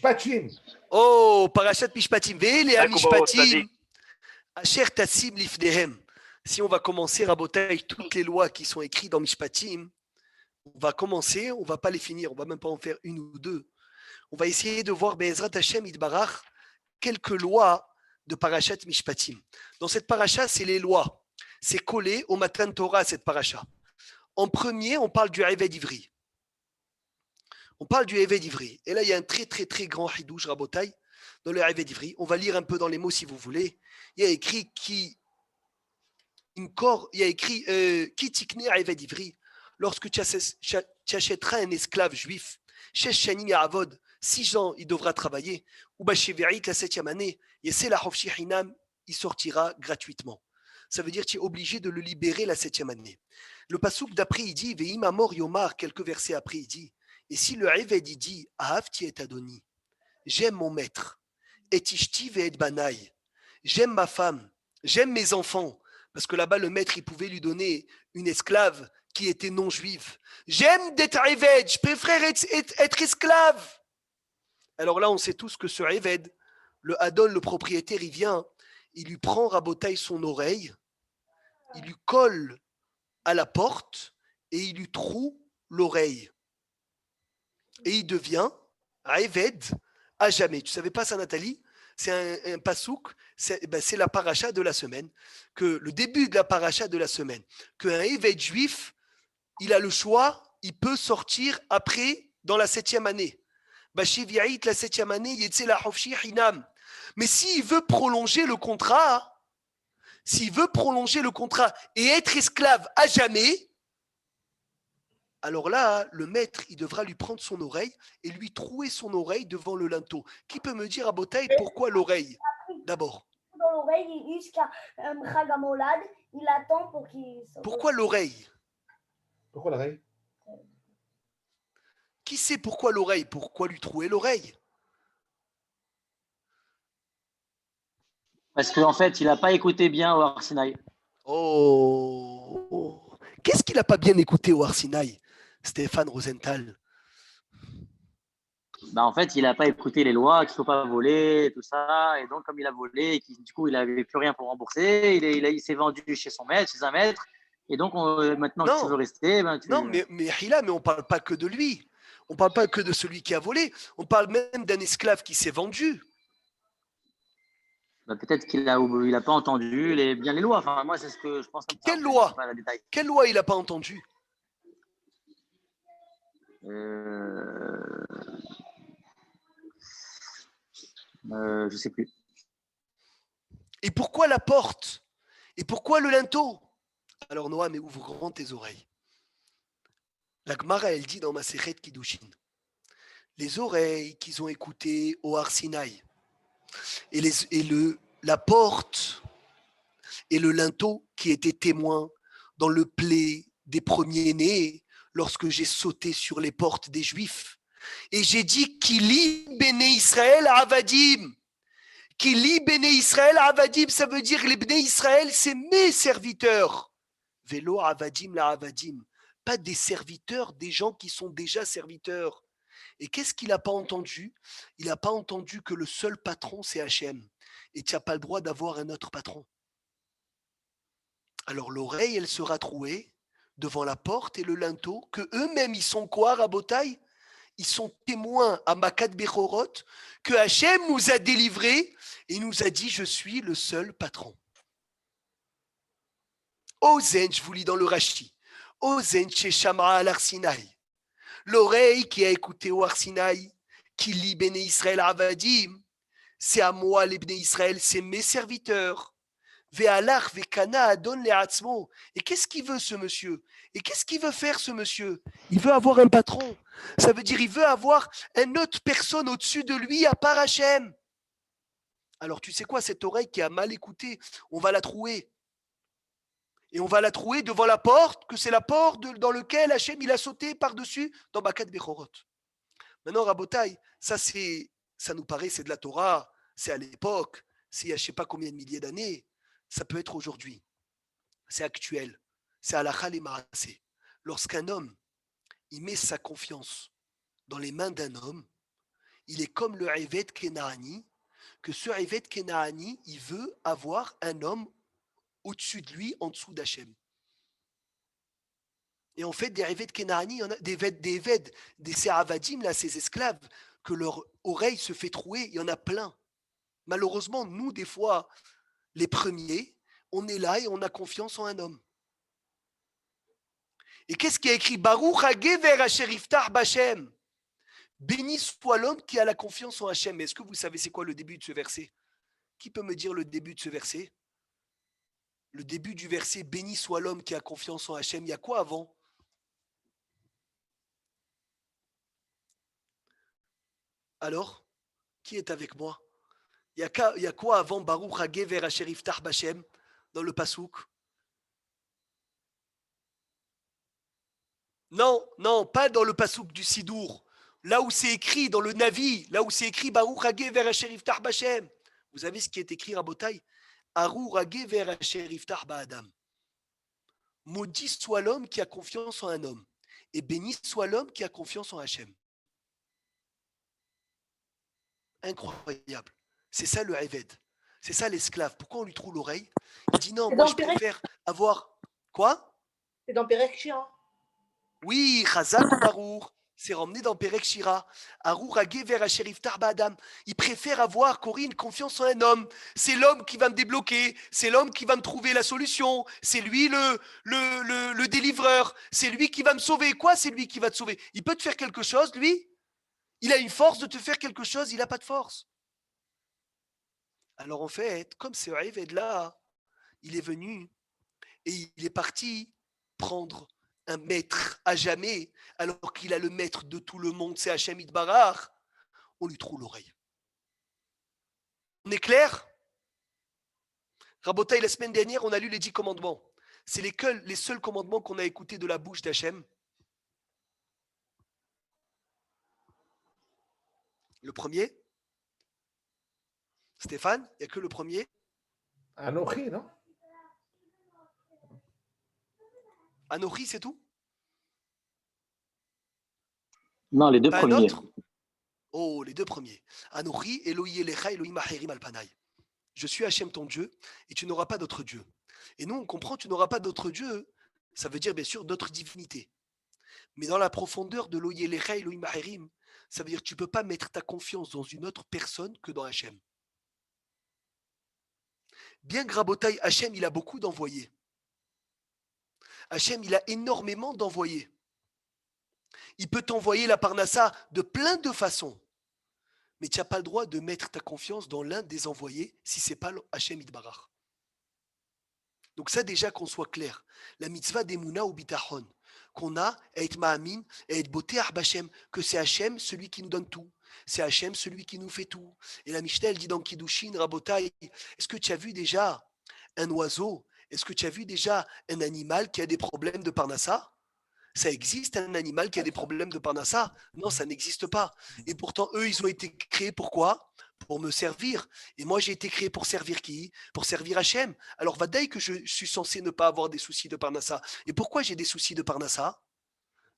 Mishpatim. Oh, parachat Mishpatim. Ve'ele D'accord, Mishpatim. Asher tassim lifnehem. Si on va commencer, Rabotai, toutes les lois qui sont écrites dans Mishpatim, on va commencer, on va pas les finir, on va même pas en faire une ou deux. On va essayer de voir Be'ezrat Hashem Yitbarach quelques lois de Parashat Mishpatim. Dans cette paracha, c'est les lois. C'est collé au Matan Torah, cette paracha. En premier, on parle du Eved Ivri. On parle du Eved Ivri. Et là, il y a un très, très, très grand hidouj, Rabotai, dans le Eved Ivri. On va lire un peu dans les mots si vous voulez. Il y a écrit qui tikne Eved Ivri. Lorsque tu achèteras un esclave juif, Shesh Shanim Ya'avod, 6 ans, il devra travailler. Ou Bashevi'ik, la 7e année, Yeseh la Hofshi Hinam, il sortira gratuitement. Ça veut dire que tu es obligé de le libérer la 7e année. Le pasouk d'après, il dit, Ve'im Amor Yomar, quelques versets après, il dit, et si le Eved, il dit, Ahavti et Adoni, j'aime mon maître, et Ishti ve'et Banai, j'aime ma femme, j'aime mes enfants, parce que là-bas, le maître, il pouvait lui donner une esclave qui était non juive. J'aime d'être Eved, je préfère être esclave. Alors là, on sait tous que ce Eved, le Adon, le propriétaire, il vient, il lui prend Rabotai son oreille, il lui colle à la porte et il lui troue l'oreille. Et il devient Eved à jamais. Tu ne savais pas ça, Nathalie? C'est un pasouk, c'est la paracha de la semaine, que le début de la paracha de la semaine, qu'un Eved juif, il a le choix, il peut sortir après dans la 7e année. Bashivi'it, la 7e année, Yetze la Hofshi Hinam. Mais s'il veut prolonger le contrat, et être esclave à jamais, alors là, le maître, il devra lui prendre son oreille et lui trouer son oreille devant le linteau. Qui peut me dire à Botaï pourquoi l'oreille? D'abord. Dans l'oreille, jusqu'à Chagamolad, il attend pour qu'il... Pourquoi l'oreille? Pourquoi l'oreille? Qui sait pourquoi l'oreille? Pourquoi lui trouer l'oreille? Parce qu'en fait, il n'a pas écouté bien au Arsinaï. Oh, qu'est-ce qu'il n'a pas bien écouté au Arsinaï, Stéphane Rosenthal? En fait, il n'a pas écouté les lois, qu'il ne faut pas voler, tout ça. Et donc, comme il a volé, et du coup, il n'avait plus rien pour rembourser, il s'est vendu chez son maître, chez un maître. Et donc, maintenant que tu veux rester, Non, mais Hila, mais on ne parle pas que de lui. On ne parle pas que de celui qui a volé. On parle même d'un esclave qui s'est vendu. Peut-être qu'il n'a pas entendu bien les lois. Enfin, moi, c'est ce que je pense comme ça. Quelle loi? Quelle loi il n'a pas entendu? Je ne sais plus. Et pourquoi la porte? Et pourquoi le linteau? Alors Noam, ouvre grand tes oreilles. La Gemara, elle dit dans Masechet Kiddushin, les oreilles qu'ils ont écoutées au Har Sinaï, et la porte et le linteau qui étaient témoins dans le blé des premiers-nés lorsque j'ai sauté sur les portes des Juifs. Et j'ai dit Kili Bene Israël Avadim. Kili Bene Israël Avadim, ça veut dire les Bene Israël, c'est mes serviteurs. Vélo Avadim la Avadim. Pas des serviteurs, des gens qui sont déjà serviteurs. Et qu'est-ce qu'il n'a pas entendu? Il n'a pas entendu que le seul patron, c'est Hachem. Et tu n'as pas le droit d'avoir un autre patron. Alors l'oreille, elle sera trouée devant la porte et le linteau, que eux-mêmes, ils sont quoi, Rabotai? Ils sont témoins à Makat Bechorot, que Hachem nous a délivrés et nous a dit, je suis le seul patron. Ozen, je vous lis dans le Rashi, Ozen chez Shamra al Arsinaï. L'oreille qui a écouté au Arsinaï, qui lit Béné Israël Avadim, c'est à moi les Béné Israël, c'est mes serviteurs. Ve'alach ve'kana adon le'atzmo. Et qu'est-ce qu'il veut ce monsieur? Et qu'est-ce qu'il veut faire ce monsieur? Il veut avoir un patron. Ça veut dire il veut avoir une autre personne au-dessus de lui à part Hachem. Alors tu sais quoi, cette oreille qui a mal écouté, on va la trouer. Et on va la trouver devant la porte, que c'est la porte dans laquelle Hachem il a sauté par-dessus dans Makat Bechorot. Maintenant, Rabotai, ça nous paraît, c'est de la Torah, c'est à l'époque, c'est il y a je ne sais pas combien de milliers d'années. Ça peut être aujourd'hui. C'est actuel. C'est halakha le maaseh. Lorsqu'un homme, il met sa confiance dans les mains d'un homme, il est comme le Eved Kenaani, que ce Eved Kenaani, il veut avoir un homme au-dessus de lui, en dessous d'Hachem. Et en fait, des Eved Kenaani, il y en a des Eved, des Seravadim, là, ces esclaves, que leur oreille se fait trouer, il y en a plein. Malheureusement, nous, des fois, les premiers, on est là et on a confiance en un homme. Et qu'est-ce qui a écrit Baruch hagever asher iftach b'Hashem. Béni soit l'homme qui a la confiance en Hachem. Mais est-ce que vous savez c'est quoi le début de ce verset? Qui peut me dire le début de ce verset? Le début du verset, béni soit l'homme qui a confiance en Hachem. Il y a quoi avant? Alors, qui est avec moi? Il y a quoi avant Baruch hagever asher iftach b'Hashem dans le pasouk? Non, non, pas dans le pasouk du Sidour. Là où c'est écrit, dans le Navi, là où c'est écrit Baruch hagever asher iftach b'Hashem. Vous savez ce qui est écrit, Rabotai? Arur hagever asher iftach ba'adam. Maudit soit l'homme qui a confiance en un homme, et béni soit l'homme qui a confiance en Hachem. Incroyable. C'est ça le Eved. C'est ça l'esclave. Pourquoi on lui trouve l'oreille? Il dit non, moi je préfère avoir. Quoi? C'est dans Perek Shira. Oui, Chazak ou Baruch. C'est ramené dans Perek Shira. Arur hagever asher iftach ba'adam. Il préfère avoir, Corinne, confiance en un homme. C'est l'homme qui va me débloquer. C'est l'homme qui va me trouver la solution. C'est lui le délivreur. C'est lui qui va me sauver. Quoi, c'est lui qui va te sauver? Il peut te faire quelque chose, lui? Il a une force de te faire quelque chose, il n'a pas de force. Alors en fait, comme ce Eved-là, il est venu et il est parti prendre un maître à jamais, alors qu'il a le maître de tout le monde, c'est Hachem Itbarach, on lui trouve l'oreille. On est clair? Rabotai, la semaine dernière, on a lu les 10 commandements. C'est les seuls commandements qu'on a écoutés de la bouche d'Hachem. Le premier? Stéphane, il n'y a que le premier? Anochi, non? Anochi, c'est tout? Non, les deux Pas un premiers. autre? Oh, les deux premiers. Anochi, Elohi Elecha, Elohim Acherim Alpanai. Je suis Hachem ton Dieu, et tu n'auras pas d'autre Dieu. Et nous, on comprend, tu n'auras pas d'autre Dieu. Ça veut dire, bien sûr, d'autres divinités. Mais dans la profondeur de Elohi Elecha, Elohim Acherim, ça veut dire que tu ne peux pas mettre ta confiance dans une autre personne que dans Hachem. Bien que Rabotai, Hachem, il a beaucoup d'envoyés. Hachem, il a énormément d'envoyés. Il peut t'envoyer la parnassa de plein de façons. Mais tu n'as pas le droit de mettre ta confiance dans l'un des envoyés si ce n'est pas Hachem Itbarach. Donc ça déjà qu'on soit clair. La mitzvah d'Emouna ou Bitachon, qu'on a à être Ma'amin et à être Boté Hachem, que c'est Hachem celui qui nous donne tout. C'est Hachem celui qui nous fait tout. Et la Mishnah, elle dit dans Kiddushin, Rabotai, est-ce que tu as vu déjà un oiseau? Est-ce que tu as vu déjà un animal qui a des problèmes de parnassa? Ça existe un animal qui a des problèmes de parnassa? Non, ça n'existe pas. Et pourtant, eux, ils ont été créés pourquoi? Pour me servir. Et moi, j'ai été créé pour servir qui? Pour servir Hachem. Alors, vadaï que je suis censé ne pas avoir des soucis de parnassa. Et pourquoi j'ai des soucis de parnassa?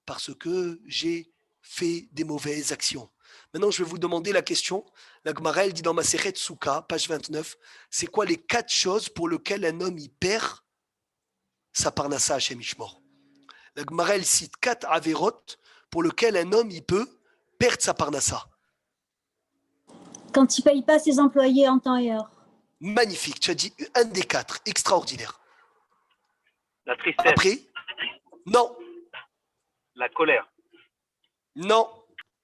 Parce que j'ai fait des mauvaises actions. Maintenant, je vais vous demander la question. La Gemara, elle dit dans Masechet Souka, page 29, c'est quoi les 4 choses pour lesquelles un homme y perd sa parnassa Hachem Ishmor? La Gemara, elle cite 4 averot pour lesquels un homme il peut perdre sa parnassa. Quand il ne paye pas ses employés en temps et heure. Magnifique, tu as dit un des 4, extraordinaire. La tristesse, Après? Non, la colère, non,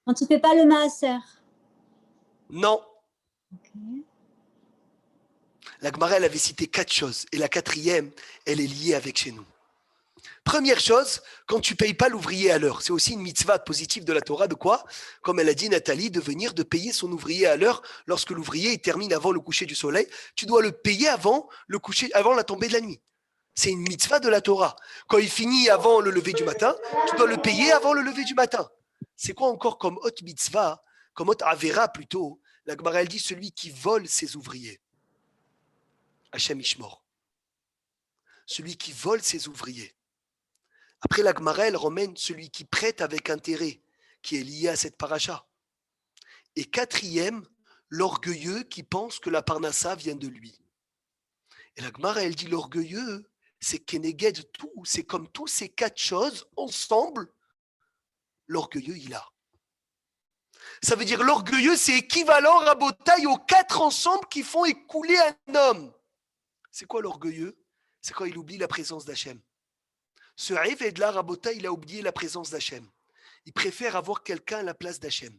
Quand il ne fait pas le maaser. non. Ok. La Gemara, elle avait cité 4 choses. Et la 4e, elle est liée avec chez nous. Première chose, quand tu ne payes pas l'ouvrier à l'heure, c'est aussi une mitzvah positive de la Torah, de quoi? Comme elle a dit Nathalie, de payer son ouvrier à l'heure. Lorsque l'ouvrier il termine avant le coucher du soleil, tu dois le payer avant la tombée de la nuit. C'est une mitzvah de la Torah. Quand il finit avant le lever du matin, tu dois le payer avant le lever du matin. C'est quoi encore comme hot mitzvah, comme hot avera plutôt? La Gemara, elle dit celui qui vole ses ouvriers. Hachem Ishmor. Celui qui vole ses ouvriers. Après la Gemara, elle ramène celui qui prête avec intérêt, qui est lié à cette paracha. Et quatrième, l'orgueilleux qui pense que la parnassa vient de lui. Et la Gemara, elle dit l'orgueilleux, c'est keneged tout, c'est comme tous ces 4 choses ensemble, l'orgueilleux il a. Ça veut dire l'orgueilleux, c'est équivalent rabotaille aux 4 ensemble qui font écouler un homme. C'est quoi l'orgueilleux? C'est quand il oublie la présence d'Hachem. Ce Eved-là, rabotaille, il a oublié la présence d'Hachem. Il préfère avoir quelqu'un à la place d'Hachem.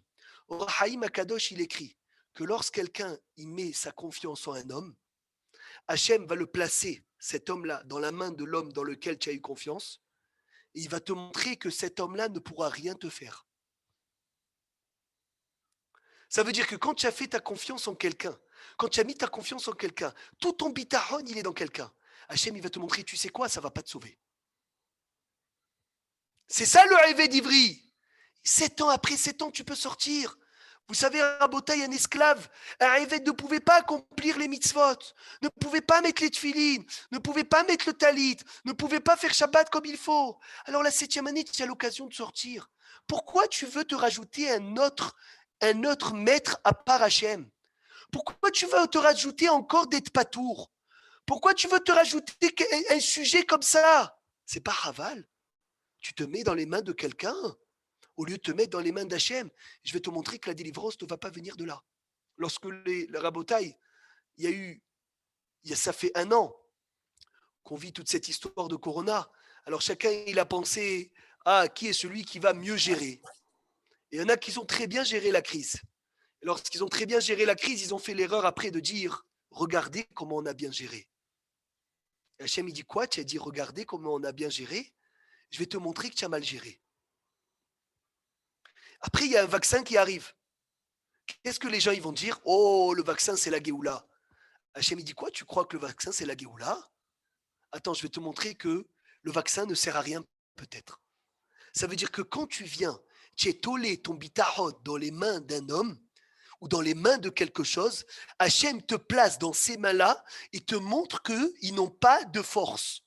Or, Haïm Akadosh, il écrit que lorsqu'quelqu'un il met sa confiance en un homme, Hachem va le placer, cet homme-là, dans la main de l'homme dans lequel tu as eu confiance, et il va te montrer que cet homme-là ne pourra rien te faire. Ça veut dire que quand tu as fait ta confiance en quelqu'un, quand tu as mis ta confiance en quelqu'un, tout ton bitachon, il est dans quelqu'un. Hachem, il va te montrer, tu sais quoi, ça ne va pas te sauver. C'est ça le rêve d'Ivry. 7 ans après 7 ans, tu peux sortir. Vous savez, Rabotaï, un esclave, un Eved ne pouvait pas accomplir les mitzvot, ne pouvait pas mettre les tefilines, ne pouvait pas mettre le talit, ne pouvait pas faire Shabbat comme il faut. Alors la 7e année, tu as l'occasion de sortir. Pourquoi tu veux te rajouter un autre maître à part Hachem? Pourquoi tu veux te rajouter encore d'être patour? Pourquoi tu veux te rajouter un sujet comme ça? C'est pas Haval. Tu te mets dans les mains de quelqu'un au lieu de te mettre dans les mains d'Hachem. Je vais te montrer que la délivrance ne va pas venir de là. Lorsque le Rabotaï, ça fait 1 an qu'on vit toute cette histoire de Corona. Alors chacun, il a pensé, qui est celui qui va mieux gérer? Et il y en a qui ont très bien géré la crise. Et lorsqu'ils ont très bien géré la crise, ils ont fait l'erreur après de dire, regardez comment on a bien géré. Et Hachem, il dit quoi? Tu as dit, regardez comment on a bien géré. Je vais te montrer que tu as mal géré. Après, il y a un vaccin qui arrive. Qu'est-ce que les gens ils vont dire? Oh, le vaccin, c'est la Géoula. Hachem, il dit quoi? Tu crois que le vaccin, c'est la Géoula? Attends, je vais te montrer que le vaccin ne sert à rien, peut-être. Ça veut dire que quand tu viens, tu es tolé ton bitahot dans les mains d'un homme ou dans les mains de quelque chose, Hachem te place dans ces mains-là et te montre qu'ils n'ont pas de force.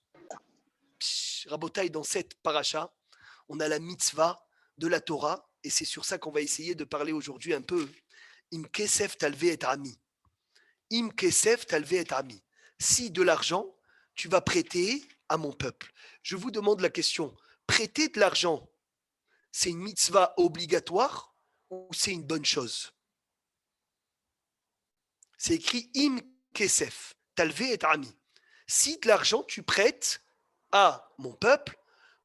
Rabotaï, dans cette paracha, on a la mitzvah de la Torah, et c'est sur ça qu'on va essayer de parler aujourd'hui un peu. Im kesef talve et ami. Im kesef talve et ami. Si de l'argent, tu vas prêter à mon peuple. Je vous demande la question, prêter de l'argent, c'est une mitzvah obligatoire ou c'est une bonne chose? C'est écrit Im kesef talve et ami. Si de l'argent, tu prêtes à mon peuple,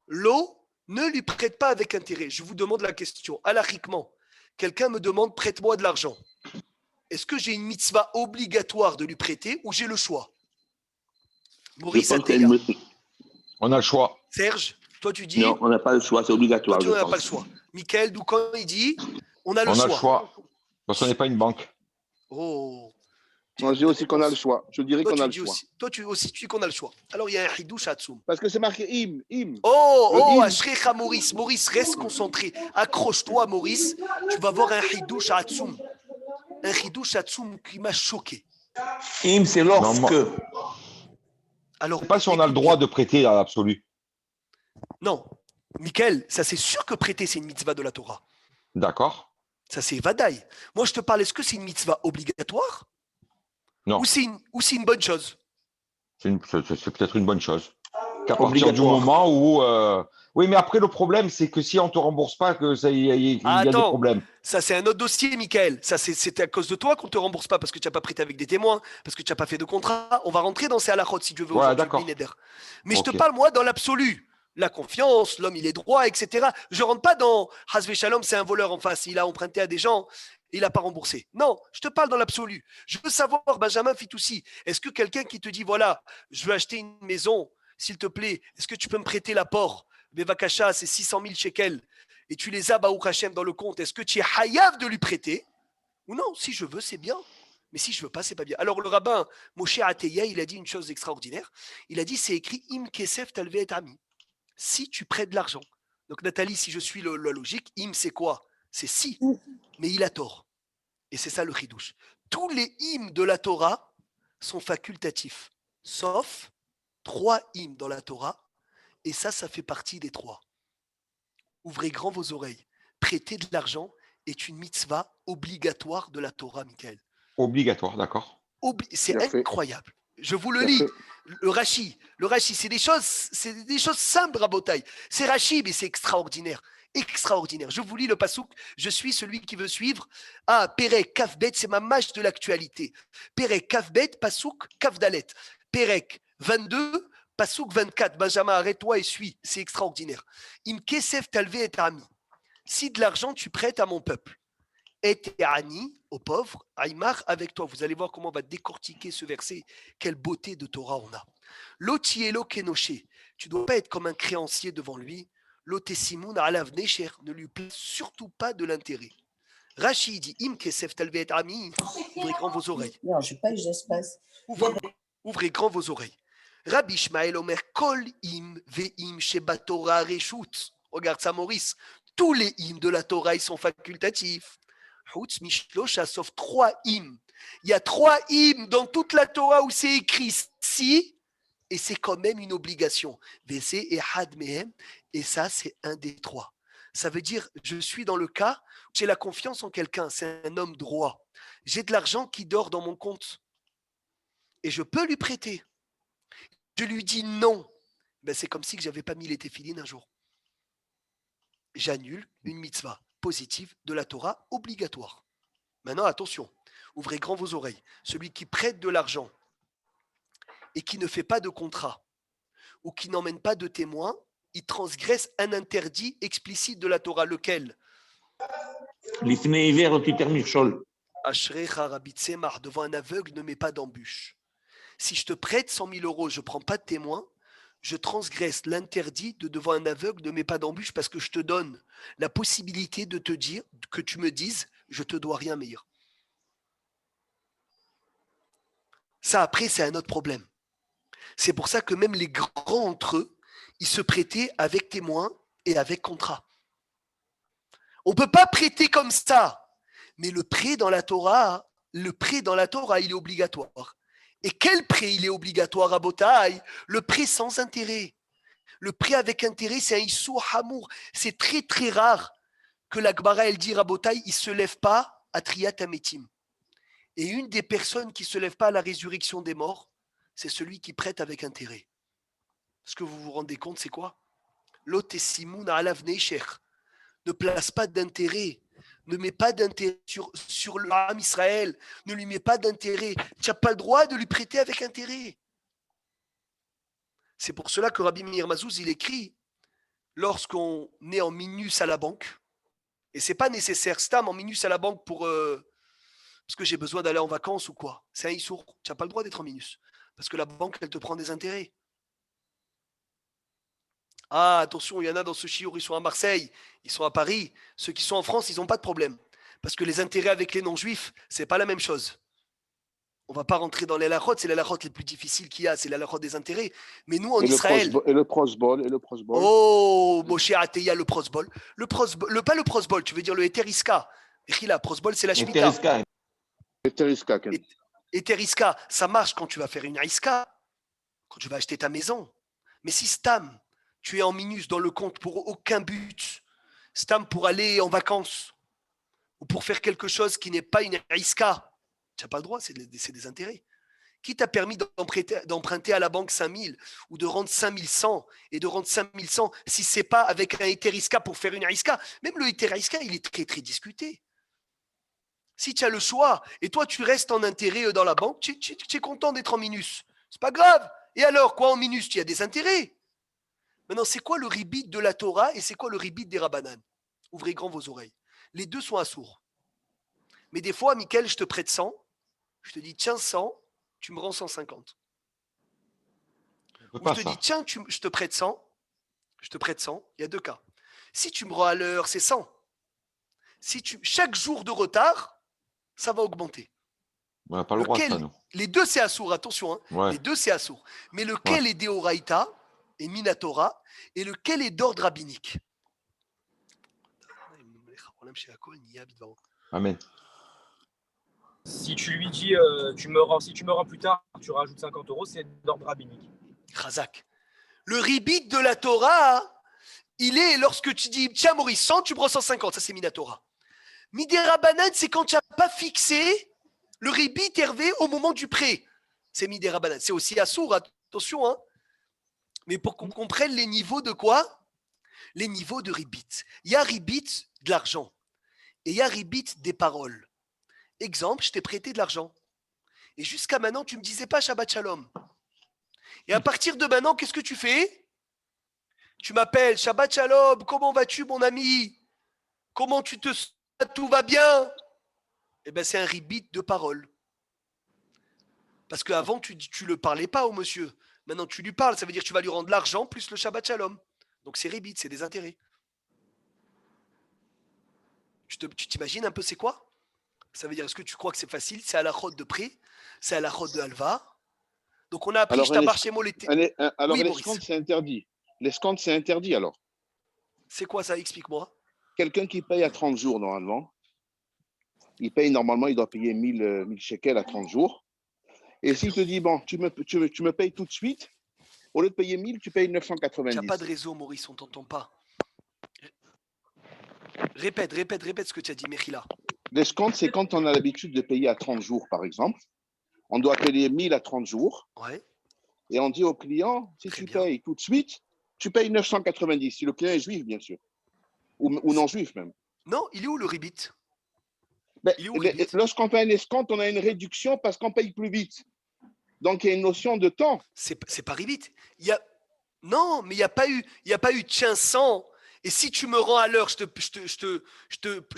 l'eau, ne lui prête pas avec intérêt. Je vous demande la question. Halachiquement, quelqu'un me demande prête-moi de l'argent. Est-ce que j'ai une mitzvah obligatoire de lui prêter ou j'ai le choix? Maurice Athéa. On a le choix. Serge, toi tu dis. Non, on n'a pas le choix, c'est obligatoire. Toi tu n'as pas le choix. Michael Doucan, il dit on a le choix. On a le choix. Parce qu'on n'est pas une banque. Oh. Moi, je dis aussi qu'on a le choix. Je dirais qu'on a le choix. Toi, tu dis qu'on a le choix. Alors, il y a un hidouche à Tsoum. Parce que c'est marqué im. Oh, Ashrecha Maurice. Maurice, reste concentré. Accroche-toi, Maurice. Tu vas voir un hidouche à Tsoum. Un hidouche à Tsoum qui m'a choqué. Im, c'est lorsque. Alors, je ne sais pas si on a le droit de prêter à l'absolu. Non. Michael, ça c'est sûr que prêter, c'est une mitzvah de la Torah. D'accord. Ça, c'est Vadaï. Moi, je te parle, est-ce que c'est une mitzvah obligatoire? Non. Ou c'est une bonne chose? C'est peut-être une bonne chose. Qu'à partir du moment où... Oui, mais après, le problème, c'est que si on ne te rembourse pas, il y a des problèmes. Ça, c'est un autre dossier, Michael. Ça, c'est à cause de toi qu'on ne te rembourse pas parce que tu n'as pas prêté avec des témoins, parce que tu n'as pas fait de contrat. On va rentrer dans ces halakhot si tu veux. Ouais, d'accord. Mais je te parle, moi, dans l'absolu. La confiance, l'homme, il est droit, etc. Je ne rentre pas dans Hazvé Shalom, c'est un voleur en face. Il a emprunté à des gens. Il n'a pas remboursé. Non, je te parle dans l'absolu. Je veux savoir, Benjamin Fitoussi, est-ce que quelqu'un qui te dit, voilà, je veux acheter une maison, s'il te plaît, est-ce que tu peux me prêter l'apport? Bevakasha, c'est 600 000 shekels, et tu les as, Baruch Hashem, dans le compte. Est-ce que tu es hayav de lui prêter? Ou non, si je veux, c'est bien. Mais si je veux pas, c'est pas bien. Alors le rabbin Moshe Ateya, il a dit une chose extraordinaire. Il a dit, c'est écrit, Im kesef talve et ami. Si tu prêtes de l'argent. Donc Nathalie, si je suis la logique, Im, c'est quoi? C'est si, mais il a tort. Et c'est ça le chidouche. Tous les hymnes de la Torah sont facultatifs, sauf 3 hymnes dans la Torah, et ça fait partie des 3. Ouvrez grand vos oreilles, prêtez de l'argent, est une mitzvah obligatoire de la Torah, Michael. Obligatoire, d'accord. C'est Bien fait. incroyable. Je vous le Bien lis. fait. Le Rashi, c'est des choses simples, Rabotai. C'est Rashi, mais c'est extraordinaire. Extraordinaire. Je vous lis le pasouk. Je suis celui qui veut suivre. Ah, Perek, Kafbet, c'est ma mâche de l'actualité. Perek, Kafbet, pasouk, Kafdalet. Perek, 22, pasouk 24. Benjamin, arrête-toi et suis. C'est extraordinaire. Im kesef talvé et ami. Si de l'argent tu prêtes à mon peuple. Et ani, aux pauvres, Aïmar, avec toi. Vous allez voir comment on va décortiquer ce verset. Quelle beauté de Torah on a. Lotielo kenoché. Tu ne dois pas être comme un créancier devant lui. Lotesimoun alav necher. Ne lui place surtout pas de l'intérêt. Rachid dit Im kesef talvé et ami. Ouvrez grand vos oreilles. Non, je n'ai pas eu d'espace. Ouvrez grand vos oreilles. Rabbi Ishmael Omer Kol im ve'im sheba Torah reshut. Regarde ça, Maurice. Tous les hymnes de la Torah, ils sont facultatifs. Chutz mishlosha, sauf 3 hymnes. Il y a 3 hymnes dans toute la Torah où c'est écrit si, et c'est quand même une obligation. Vese et had mehem, et ça, c'est un des 3. Ça veut dire, je suis dans le cas où j'ai la confiance en quelqu'un, c'est un homme droit. J'ai de l'argent qui dort dans mon compte, et je peux lui prêter. Je lui dis non. Ben, c'est comme si je n'avais pas mis les téphilines un jour. J'annule une mitzvah positive de la Torah obligatoire. Maintenant, attention, ouvrez grand vos oreilles. Celui qui prête de l'argent et qui ne fait pas de contrat ou qui n'emmène pas de témoin, il transgresse un interdit explicite de la Torah. Lequel? Ashrecha Rabbi Tzemar, devant un aveugle, ne mets pas d'embûche. Si je te prête 100 000 euros, je ne prends pas de témoin, je transgresse l'interdit de devant un aveugle, ne mets pas d'embûche, parce que je te donne la possibilité de te dire, que tu me dises, je te dois rien meilleur. Ça, après, c'est un autre problème. C'est pour ça que même les grands entre eux, ils se prêtaient avec témoin et avec contrat. On ne peut pas prêter comme ça. Mais le prêt dans la Torah, il est obligatoire. Et quel prêt il est obligatoire à Botaï? Le prêt sans intérêt. Le prêt avec intérêt, c'est un Issur Hamour. C'est très très rare que la Gemara, elle dit à Botaï, il ne se lève pas à Triyat Ametim. Et une des personnes qui ne se lève pas à la résurrection des morts, c'est celui qui prête avec intérêt. Ce que vous vous rendez compte, c'est quoi? Lotesimoun alav neisher. Ne place pas d'intérêt. Ne mets pas d'intérêt sur le Ham Israël. Ne lui mets pas d'intérêt. Tu n'as pas le droit de lui prêter avec intérêt. C'est pour cela que Rabbi Meir Mazouz, il écrit, lorsqu'on est en minus à la banque, et ce n'est pas nécessaire, stam en minus à la banque pour parce que j'ai besoin d'aller en vacances ou quoi. C'est un issour. Tu n'as pas le droit d'être en minus. Parce que la banque, elle te prend des intérêts. Ah, attention, il y en a dans ce chiour, ils sont à Marseille, ils sont à Paris. Ceux qui sont en France, ils n'ont pas de problème. Parce que les intérêts avec les non-juifs, ce n'est pas la même chose. On ne va pas rentrer dans les halachot, c'est les halachot les plus difficiles qu'il y a, c'est les halachot des intérêts. Mais nous, en Israël... Et le prosbol. Oh, Moshe Ateya, le prosbol. Pas le prosbol, tu veux dire le Eteriska. La prosbol, c'est la Shemitah. Eteriska, ça marche quand tu vas faire une Aïska, quand tu vas acheter ta maison. Mais si Stam, tu es en minus dans le compte pour aucun but, Stam pour aller en vacances ou pour faire quelque chose qui n'est pas une Aïska, tu n'as pas le droit, c'est des intérêts. Qui t'a permis d'emprunter à la banque 5 000 ou de rendre 5 100 et de rendre 5 100 si ce n'est pas avec un Eteriska pour faire une Aïska? Même le Eteriska, il est très très discuté. Si tu as le choix et toi tu restes en intérêt dans la banque, tu es content d'être en minus. C'est pas grave. Et alors, quoi en minus? Tu as des intérêts. Maintenant, c'est quoi le ribit de la Torah et c'est quoi le ribit des Rabbanan? Ouvrez grand vos oreilles. Les deux sont assourds. Mais des fois, Michael, je te prête 100, je te dis tiens 100, tu me rends 150. Ou je te dis tiens, je te prête 100, il y a deux cas. Si tu me rends à l'heure, c'est 100. Chaque jour de retard, ça va augmenter. On n'a pas le droit de ça, nous. Les deux, c'est assourd, attention. Hein. Ouais. Les deux, c'est assourd. Mais lequel est d'Eoraïta et Minatora et lequel est d'ordre rabbinique? Amen. Si tu lui dis si tu me rends plus tard, tu rajoutes 50 €, c'est d'ordre rabbinique. Chazak. Le ribit de la Torah, il est lorsque tu dis tiens Maurice, 100, tu me rends 150, ça c'est Minatora. Midérabanan, c'est quand tu n'as pas fixé le ribit Hervé au moment du prêt. C'est Midérabanan. C'est aussi assourd, attention. Hein. Mais pour qu'on comprenne les niveaux de quoi? Les niveaux de ribit. Il y a ribit de l'argent et il y a ribit des paroles. Exemple, je t'ai prêté de l'argent. Et jusqu'à maintenant, tu ne me disais pas Shabbat Shalom. Et à partir de maintenant, qu'est-ce que tu fais? Tu m'appelles Shabbat Shalom, comment vas-tu mon ami? Comment tu te sens? Tout va bien? Eh bien, c'est un ribit de parole. Parce qu'avant, tu ne le parlais pas au monsieur. Maintenant, tu lui parles. Ça veut dire que tu vas lui rendre l'argent plus le Shabbat Shalom. Donc, c'est ribit, c'est des intérêts. Tu t'imagines un peu c'est quoi? Ça veut dire, est-ce que tu crois que c'est facile? C'est à la chôte de prêt, c'est à la chôte de halva. Donc, on a appris, je t'ai chez moi l'été. Alors, oui, l'escompte, c'est interdit. L'escompte, c'est interdit alors. C'est quoi ça? Explique-moi. Quelqu'un qui paye à 30 jours normalement, il paye normalement, il doit payer 1000 shekels à 30 jours. Et s'il te dit, bon, tu me payes tout de suite, au lieu de payer 1000, tu payes 990. Tu n'as pas de réseau, Maurice, on ne t'entend pas. Répète ce que tu as dit, Mechila. L'escompte, c'est quand on a l'habitude de payer à 30 jours, par exemple. On doit payer 1000 à 30 jours. Ouais. Et on dit au client, si tu payes tout de suite, tu payes 990. Si le client est juif, bien sûr. Ou non juif même. Non, il est où le ribit? Lorsqu'on fait un escompte, on a une réduction parce qu'on paye plus vite. Donc, il y a une notion de temps. C'est pas ribit. Non, mais il n'y a pas eu tiens 100. Et si tu me rends à l'heure, je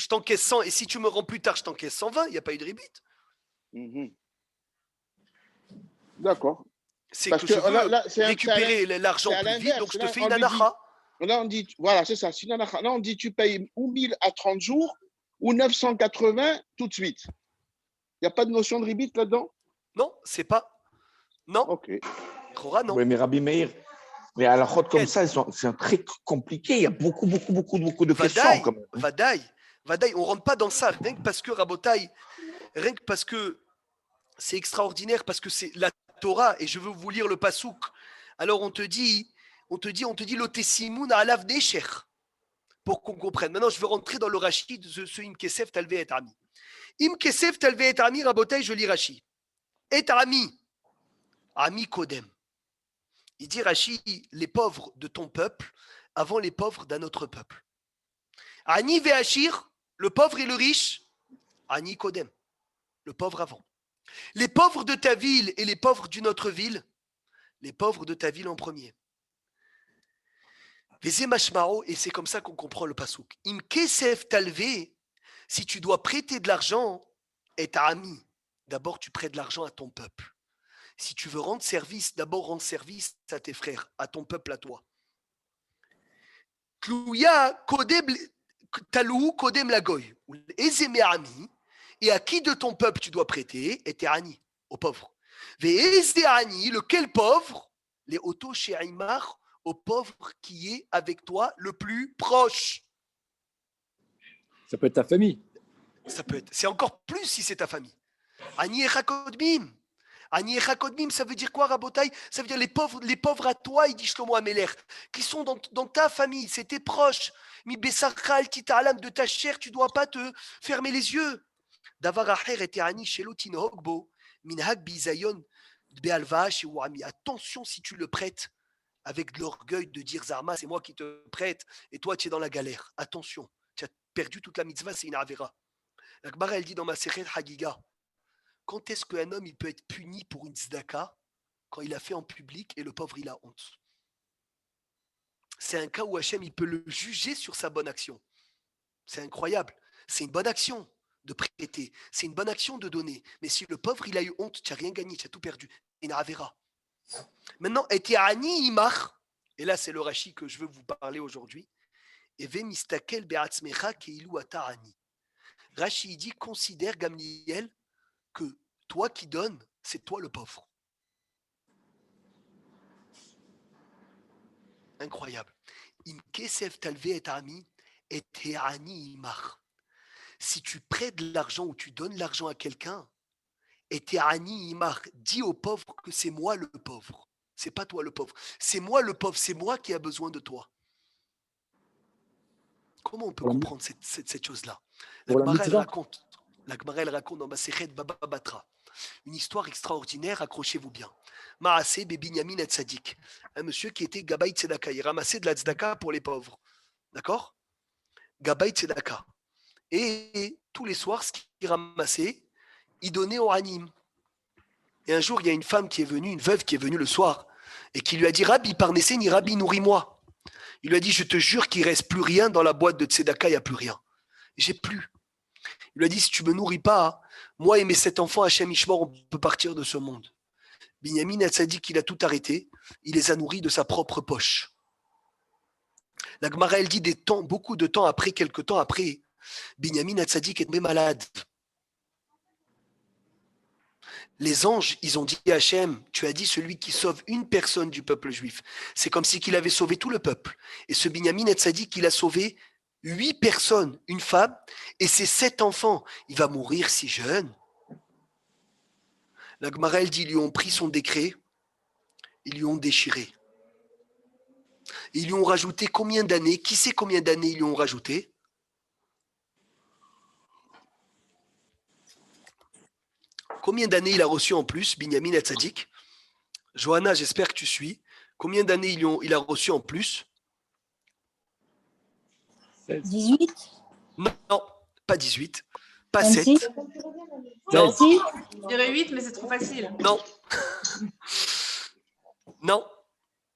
t'encaisse 100. Et si tu me rends plus tard, je t'encaisse 120. Il n'y a pas eu de ribit. D'accord. C'est que je veux récupérer l'argent plus vite, donc je te fais une anacha. Là, on dit, voilà, c'est ça. Là, on dit, tu payes ou 1000 à 30 jours ou 980 tout de suite. Il n'y a pas de notion de ribit là-dedans? Non, c'est pas. Non. Ok. Chora, non. Oui, mais Rabbi Meir, mais à la chôte comme ça, c'est très compliqué. Il y a beaucoup de questions. Vadaï, on ne rentre pas dans ça. Rien que parce que, Rabotaï, rien que parce que c'est extraordinaire, parce que c'est la Torah, et je veux vous lire le pasouk. Alors on te dit l'otesimoun alav desher, pour qu'on comprenne. Maintenant, je veux rentrer dans le Rashi de ce Im Kesef Talve et Ami. Im Kesef Talve et Ami, Rabotaï, je lis Rashi. Et Ami Kodem. Il dit Rashi, les pauvres de ton peuple avant les pauvres d'un autre peuple. Ani ve'achir, le pauvre et le riche. Ani Kodem, le pauvre avant. Les pauvres de ta ville et les pauvres d'une autre ville, les pauvres de ta ville en premier. Et c'est comme ça qu'on comprend le pasouk. Im kesef talve, si tu dois prêter de l'argent, est à ami. D'abord, tu prêtes de l'argent à ton peuple. Si tu veux rendre service, d'abord rends service à tes frères, à ton peuple, à toi. Tlouya talou kodem lagoy. Ezeme ami. Et à qui de ton peuple tu dois prêter? Et ani, aux pauvres. Ve'ezéani, lequel pauvre? Les auto chez Aymar, au pauvre qui est avec toi le plus proche. Ça peut être ta famille. Ça peut être. C'est encore plus si c'est ta famille. Ani echakodmim. Ani echakodmim, ça veut dire quoi, Rabotaï? Ça veut dire les pauvres à toi, il dit Shlomo Améler, qui sont dans ta famille, c'est tes proches. Mi besachal tita'alam, de ta chair, tu ne dois pas te fermer les yeux. Davar acher et ani shelo tinhogbo, minhag bizayon be'alva chez Wami. Attention si tu le prêtes avec de l'orgueil de dire Zarma, c'est moi qui te prête et toi tu es dans la galère. Attention, tu as perdu toute la mitzvah, c'est une avera. La Gemara, elle dit dans ma Sechet Hagiga, quand est-ce qu'un homme il peut être puni pour une tzedaka? Quand il a fait en public et le pauvre il a honte. C'est un cas où Hachem il peut le juger sur sa bonne action. C'est incroyable. C'est une bonne action de prêter. C'est une bonne action de donner. Mais si le pauvre il a eu honte, tu n'as rien gagné, tu as tout perdu. Une avera. Maintenant, Etiani Imach, et là c'est le Rashi que je veux vous parler aujourd'hui. Eve mistakel be'atzmecha keilu ata'ani. Rashi dit, considère Gamliel que toi qui donnes, c'est toi le pauvre. Incroyable. Im kesef talve et ami et te'ani imach. Si tu prêtes de l'argent ou tu donnes l'argent à quelqu'un, et te'ani imach, dis au pauvre que c'est moi le pauvre. C'est pas toi le pauvre. C'est moi le pauvre, c'est moi qui a besoin de toi. Comment on peut comprendre cette chose-là? La Pour la Gemara, mitzvah. la Gemara, elle raconte dans Masechet Baba Batra une histoire extraordinaire, accrochez-vous bien. Maaseh be Binyamin Hatzadik, un monsieur qui était Gabay Tzedaka, il ramassait de la tzedaka pour les pauvres. D'accord? Gabay Tzedaka. Et tous les soirs, ce qu'il ramassait, il donnait au Hanim. Et un jour, il y a une femme qui est venue, une veuve qui est venue le soir, et qui lui a dit Rabbi, Parnesseni, Rabbi, nourris-moi. Il lui a dit je te jure qu'il ne reste plus rien dans la boîte de tzedaka, il n'y a plus rien. J'ai plus. Il lui a dit si tu ne me nourris pas, moi et mes 7 enfants, Hachem Ishmor, on peut partir de ce monde. Binyamin Hatzadik, il a tout arrêté, il les a nourris de sa propre poche. La Gemara, elle dit beaucoup de temps après, quelques temps après, Binyamin Hatzadik est tombé malade. Les anges, ils ont dit à Hachem, tu as dit celui qui sauve une personne du peuple juif. C'est comme si qu'il avait sauvé tout le peuple. Et ce Binyamin Hatzadik, il a sauvé 8 personnes, une femme et ses 7 enfants. Il va mourir si jeune. La Gemara, elle dit, ils lui ont pris son décret, ils lui ont déchiré. Ils lui ont rajouté combien d'années? Qui sait combien d'années ils lui ont rajouté? Combien d'années il a reçu en plus, Binyamin Hatzadik? Johanna, j'espère que tu suis. Combien d'années il a reçu en plus? 18. Non, pas 18, pas 26. 7. Non, 26. Je dirais 8, mais c'est trop facile. non. Non,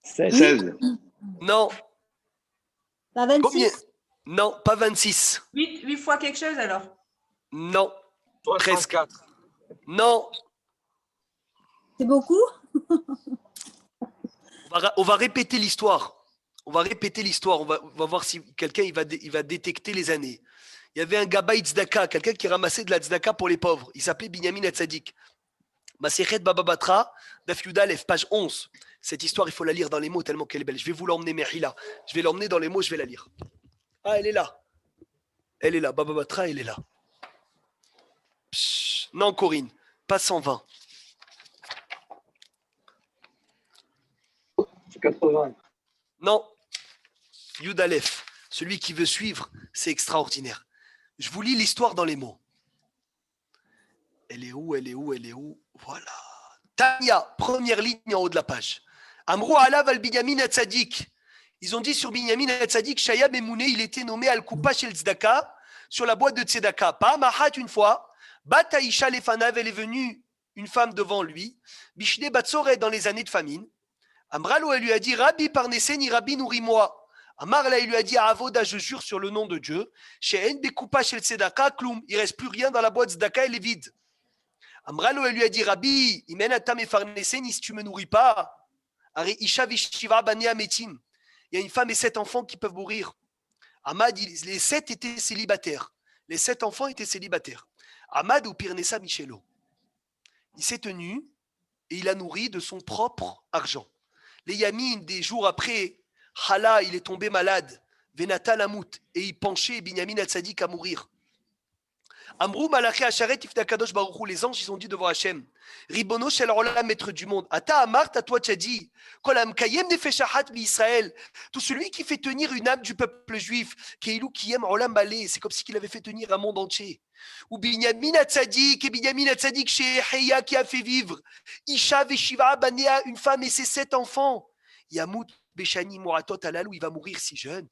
16. non. Pas 26. Combien? Non, pas 26. 8 fois quelque chose alors. Non, presque. 64. Non. C'est beaucoup? On va répéter l'histoire. On va voir si quelqu'un il va détecter les années. Il y avait un Gabay Tzedaka, quelqu'un qui ramassait de la tzedaka pour les pauvres. Il s'appelait Binyamin Hatzadik. Masechet Baba Batra, Daf Yud Aleph, page 11. Cette histoire, il faut la lire dans les mots tellement qu'elle est belle. Je vais vous l'emmener, Mehila. Je vais l'emmener dans les mots, je vais la lire. Ah, elle est là. Elle est là. Baba Batra, elle est là. Psst. Non, Corinne, pas 120. 80. Non. Yud Aleph. Celui qui veut suivre, c'est extraordinaire. Je vous lis l'histoire dans les mots. Elle est où? Voilà. Tania, première ligne en haut de la page. Amrou alav al Binyamin Hatzadik. Ils ont dit sur Binyamin Hatzadik, Shaya Memouné, il était nommé Al-Koupa shel Tzedaka, sur la boîte de Tzedaka. Pas Mahat une fois, Bataïcha Lefanav, elle est venue, une femme devant lui, Bishne Batsore dans les années de famine. Amralo, elle lui a dit, Rabbi Parnesseni, Rabbi nourris-moi. Amarla, il lui a dit, Avoda, je jure sur le nom de Dieu, She'en Bekoupa shel Tzedaka, Kloum, il ne reste plus rien dans la boîte de Tzedaka, elle est vide. Amralo, elle lui a dit, Rabbi, Imenatam et Farneseni, si tu ne me nourris pas, Are Isha Vishiva Bane Ametim. Il y a une femme et 7 enfants qui peuvent mourir. Ahmad, les 7 étaient célibataires. Les 7 enfants étaient célibataires. Ahmad ou Pirnessa Michelo. Il s'est tenu et il a nourri de son propre argent. Les Yamin, des jours après, Hala, il est tombé malade. Venata Lamout, et il penchait Binyamin Hatzadik à mourir. Amrou Malaché Acharet Iftakadosh Baruchou, les anges, ils ont dit devant Hachem, Ribono Shel Olam, maître du monde, Ata Amart, à toi tu as dit, Kolam Kayem Nefeshahat mi Israël, tout celui qui fait tenir une âme du peuple juif, Keilou Kiyem Olam Balé, c'est comme si il avait fait tenir un monde entier. Ou Binyamin Hatzadik, et Binyamin Hatzadik chez Heya qui a fait vivre, Isha Veshiva Banea, une femme et ses 7 enfants. Yamout Beshani Moratot Alalou, il va mourir si jeune.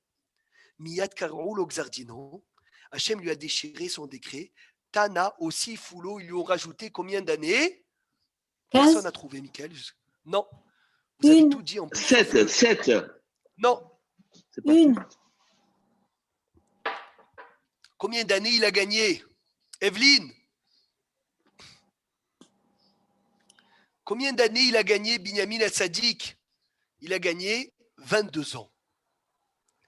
Miyat Karou Logzardino. Hachem lui a déchiré son décret. Tana aussi, Foulo, ils lui ont rajouté combien d'années? Personne n'a trouvé, Michael. Non. Vous avez tout dit en plus. 7. Non. Une. Combien d'années il a gagné? Evelyne? Combien d'années il a gagné Binyamin Hatzadik? Il a gagné 22 ans.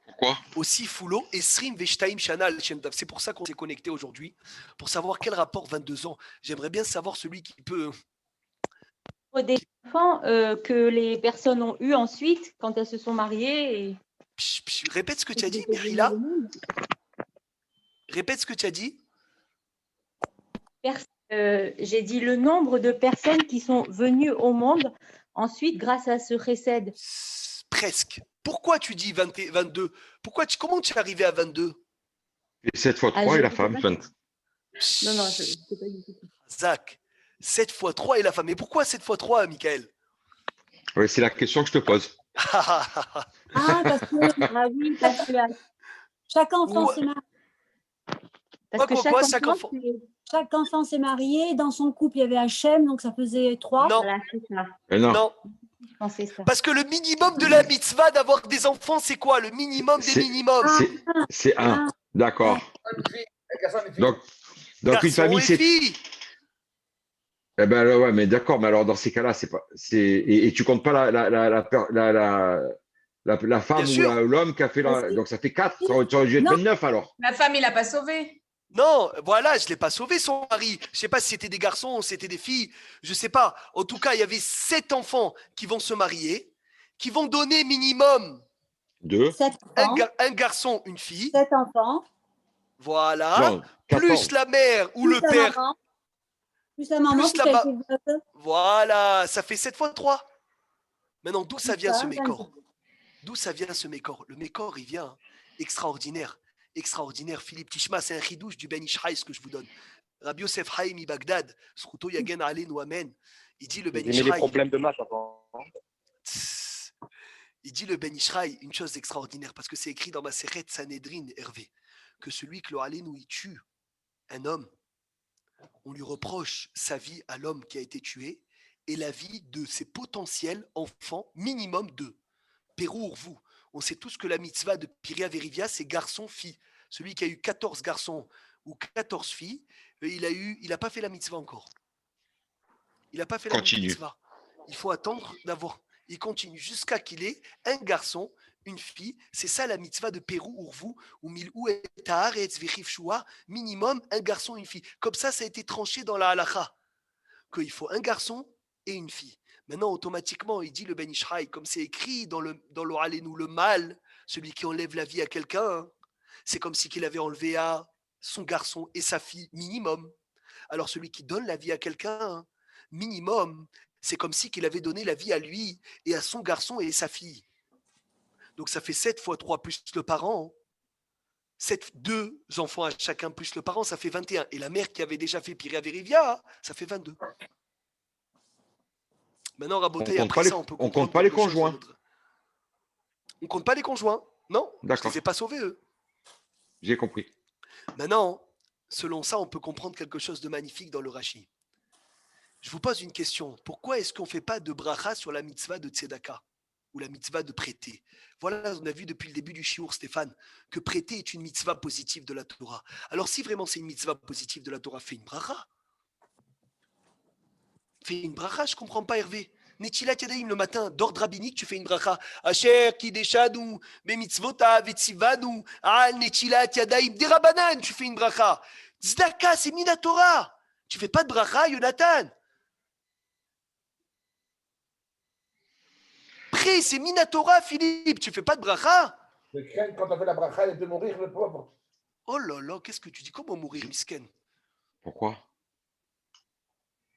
Pourquoi? Aussi Foulo et Srim Veshtaim Shanal. C'est pour ça qu'on s'est connecté aujourd'hui, pour savoir quel rapport 22 ans. J'aimerais bien savoir celui qui peut. Des enfants que les personnes ont eu ensuite quand elles se sont mariées. Et... Répète ce que tu as dit, Myrila. Répète ce que tu as dit. J'ai dit le nombre de personnes qui sont venues au monde ensuite grâce à ce chesed. Presque. Pourquoi tu dis 22? Comment tu es arrivé à 22? Et 7 fois 3 et la femme, 20. Non, non, je sais pas du tout. Zach, 7 fois 3 et la femme. Mais pourquoi 7 fois 3, Michael? Oui, c'est la question que je te pose. Ah, parce que chaque enfant s'est marié. Parce que chaque enfant, chaque enfant s'est marié. Dans son couple, il y avait Hachem, donc ça faisait 3. Non. Voilà, c'est ça. Non. Je pensais ça. Parce que le minimum de la mitzvah d'avoir des enfants, c'est quoi? Le minimum des minimums. C'est 1. D'accord. Donc une famille, c'est. Eh ben ouais, mais d'accord, mais alors dans ces cas-là, c'est pas. Et tu comptes pas la femme ou l'homme qui a fait la. Donc ça fait 4. Ça aurait dû être 29 alors. La femme, il l'a pas sauvé. Non, voilà, je ne l'ai pas sauvé, son mari. Je ne sais pas si c'était des garçons, si c'était des filles. Je ne sais pas. En tout cas, il y avait 7 enfants qui vont se marier, qui vont donner minimum 2. Un garçon, une fille. 7 enfants. Voilà. Non, plus la mère ou le père. Maman. Plus la maman. Voilà, ça fait 7 fois 3. Maintenant, d'où ça vient ce mécor? D'où ça vient ce mécor? Le mécor, il vient extraordinaire. Extraordinaire. Philippe Tishma, c'est un chidouche du Ben Ishraï, ce que je vous donne. Rabbi Yosef Haïmi Bagdad, Sruto Yagen Ale Nouamen, il dit le Ben Ishraï. Les problèmes de maths avant. Il dit le Ben Ishraï une chose extraordinaire, parce que c'est écrit dans ma Seret Sanhedrin, Hervé, que celui que le Halénou il tue un homme, on lui reproche sa vie à l'homme qui a été tué et la vie de ses potentiels enfants, minimum 2. Pérou, vous. On sait tous que la mitzvah de Piria Verivia, c'est garçon-fille. Celui qui a eu 14 garçons ou 14 filles, il n'a pas fait la mitzvah encore. Il n'a pas fait la mitzvah. Il faut attendre d'avoir. Il continue jusqu'à qu'il ait un garçon, une fille. C'est ça la mitzvah de Pérou, Urvu, ou Milou et Tahar et Tzvechif Shua, minimum un garçon, une fille. Comme ça a été tranché dans la halacha. Qu'il faut un garçon et une fille. Maintenant, automatiquement, il dit le Ben Ishraï, comme c'est écrit dans le Halénou, le mal, celui qui enlève la vie à quelqu'un, c'est comme si qu'il avait enlevé à son garçon et sa fille, minimum. Alors celui qui donne la vie à quelqu'un, minimum, c'est comme si qu'il avait donné la vie à lui et à son garçon et sa fille. Donc ça fait 7 fois 3 plus le parent. 2 enfants à chacun plus le parent, ça fait 21. Et la mère qui avait déjà fait Piria Verivia, ça fait 22. Maintenant, Raboté, après ça, on peut comprendre. On compte pas les conjoints. On compte pas les conjoints. Non, d'accord. Je ne les ai pas sauvés, eux. J'ai compris. Maintenant, selon ça, on peut comprendre quelque chose de magnifique dans le Rashi. Je vous pose une question. Pourquoi est-ce qu'on ne fait pas de bracha sur la mitzvah de tzedaka ou la mitzvah de prêter? Voilà, on a vu depuis le début du shiur, Stéphane, que prêter est une mitzvah positive de la Torah. Alors, si vraiment c'est une mitzvah positive de la Torah, fais une bracha. Fais une bracha, je ne comprends pas, Hervé. Netilat Yadayim le matin, d'ordre rabbinique, tu fais une bracha. Asher kideshanu, bemitzvota, vetzivanu, al netilat Yadayim, des rabanan, tu fais une bracha. Tzedaka, c'est minatora. Tu ne fais pas de bracha, Jonathan. Prêt, c'est minatora, Philippe. Tu ne fais pas de bracha. Je crains quand on fait la bracha, il peut mourir le pauvre. Oh là là, qu'est-ce que tu dis? Comment mourir, misken? Pourquoi?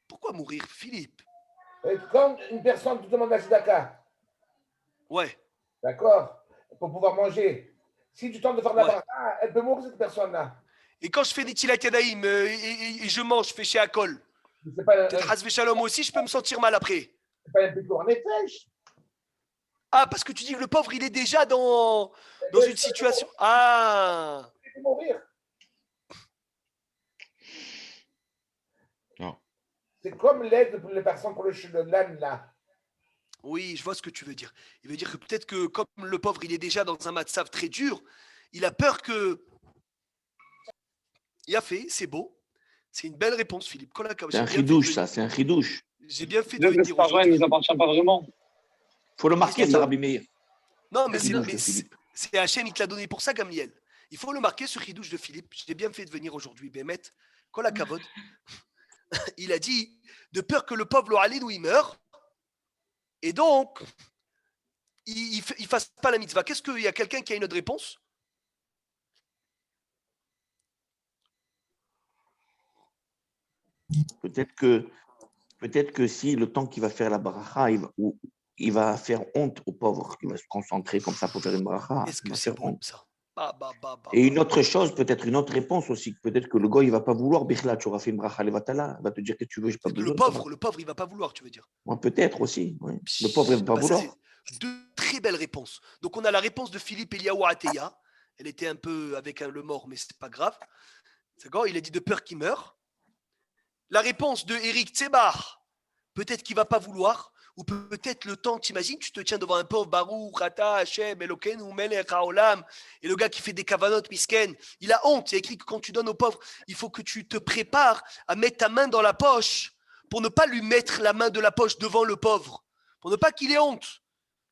Pourquoi mourir, Philippe? Quand une personne te demande la tzedaka, ouais. D'accord, pour pouvoir manger, si tu tentes de faire la bracha, elle peut mourir, cette personne-là. Et quand je fais des tilat yadaïm et je mange, je fais chez Akol, peut-être Hasve Shalom aussi, je peux me sentir mal après. C'est pas un peu en pêche. Ah, parce que tu dis que le pauvre, il est déjà dans une situation. Ah. Il peut mourir. Non. C'est comme l'aide pour les personnes pour l'âne, là. Oui, je vois ce que tu veux dire. Il veut dire que peut-être que comme le pauvre, il est déjà dans un matzav très dur, il a peur que... Il a fait, c'est beau. C'est une belle réponse, Philippe. C'est un ridouche, ça, c'est un ridouche. J'ai bien fait de venir. C'est pas vrai, il ne nous appartient pas vraiment. Il faut le marquer, ça, Rabbi Meir. Non, mais c'est Hachem, il te l'a donné pour ça, Gamliel. Il faut le marquer, ce ridouche de Philippe. J'ai bien fait de venir aujourd'hui, Bémet. Kola Kavod. Il a dit, de peur que le pauvre Lohalenu, il meure, et donc, il ne fasse pas la mitzvah. Qu'est-ce qu'il y a quelqu'un qui a une autre réponse? Peut-être que si le temps qu'il va faire la bracha, il va faire honte au pauvre qui va se concentrer comme ça pour faire une bracha. Est-ce que c'est bon, ça? Et une autre chose, peut-être une autre réponse aussi, peut-être que le gars, il ne va pas vouloir, Bikhla, tu auras fait une bracha levatala, il va te dire que tu veux, j'ai pas besoin. Le pauvre, il va pas vouloir, tu veux dire. Ouais, peut-être aussi, oui. Le pauvre, il ne va pas vouloir. C'est deux très belles réponses. Donc, on a la réponse de Philippe Eliaou Ateya. Elle était un peu avec le mort, mais c'est pas grave. D'accord? Il a dit de peur qu'il meure. La réponse de Eric Tsebar, peut-être qu'il va pas vouloir, ou peut-être le temps, t'imagines, tu te tiens devant un pauvre Baruch, Ata, Hashem, Elokeinu, Melech Haolam, et le gars qui fait des kavanot misken, il a honte. Il y a écrit que quand tu donnes au pauvre, il faut que tu te prépares à mettre ta main dans la poche pour ne pas lui mettre la main de la poche devant le pauvre, pour ne pas qu'il ait honte.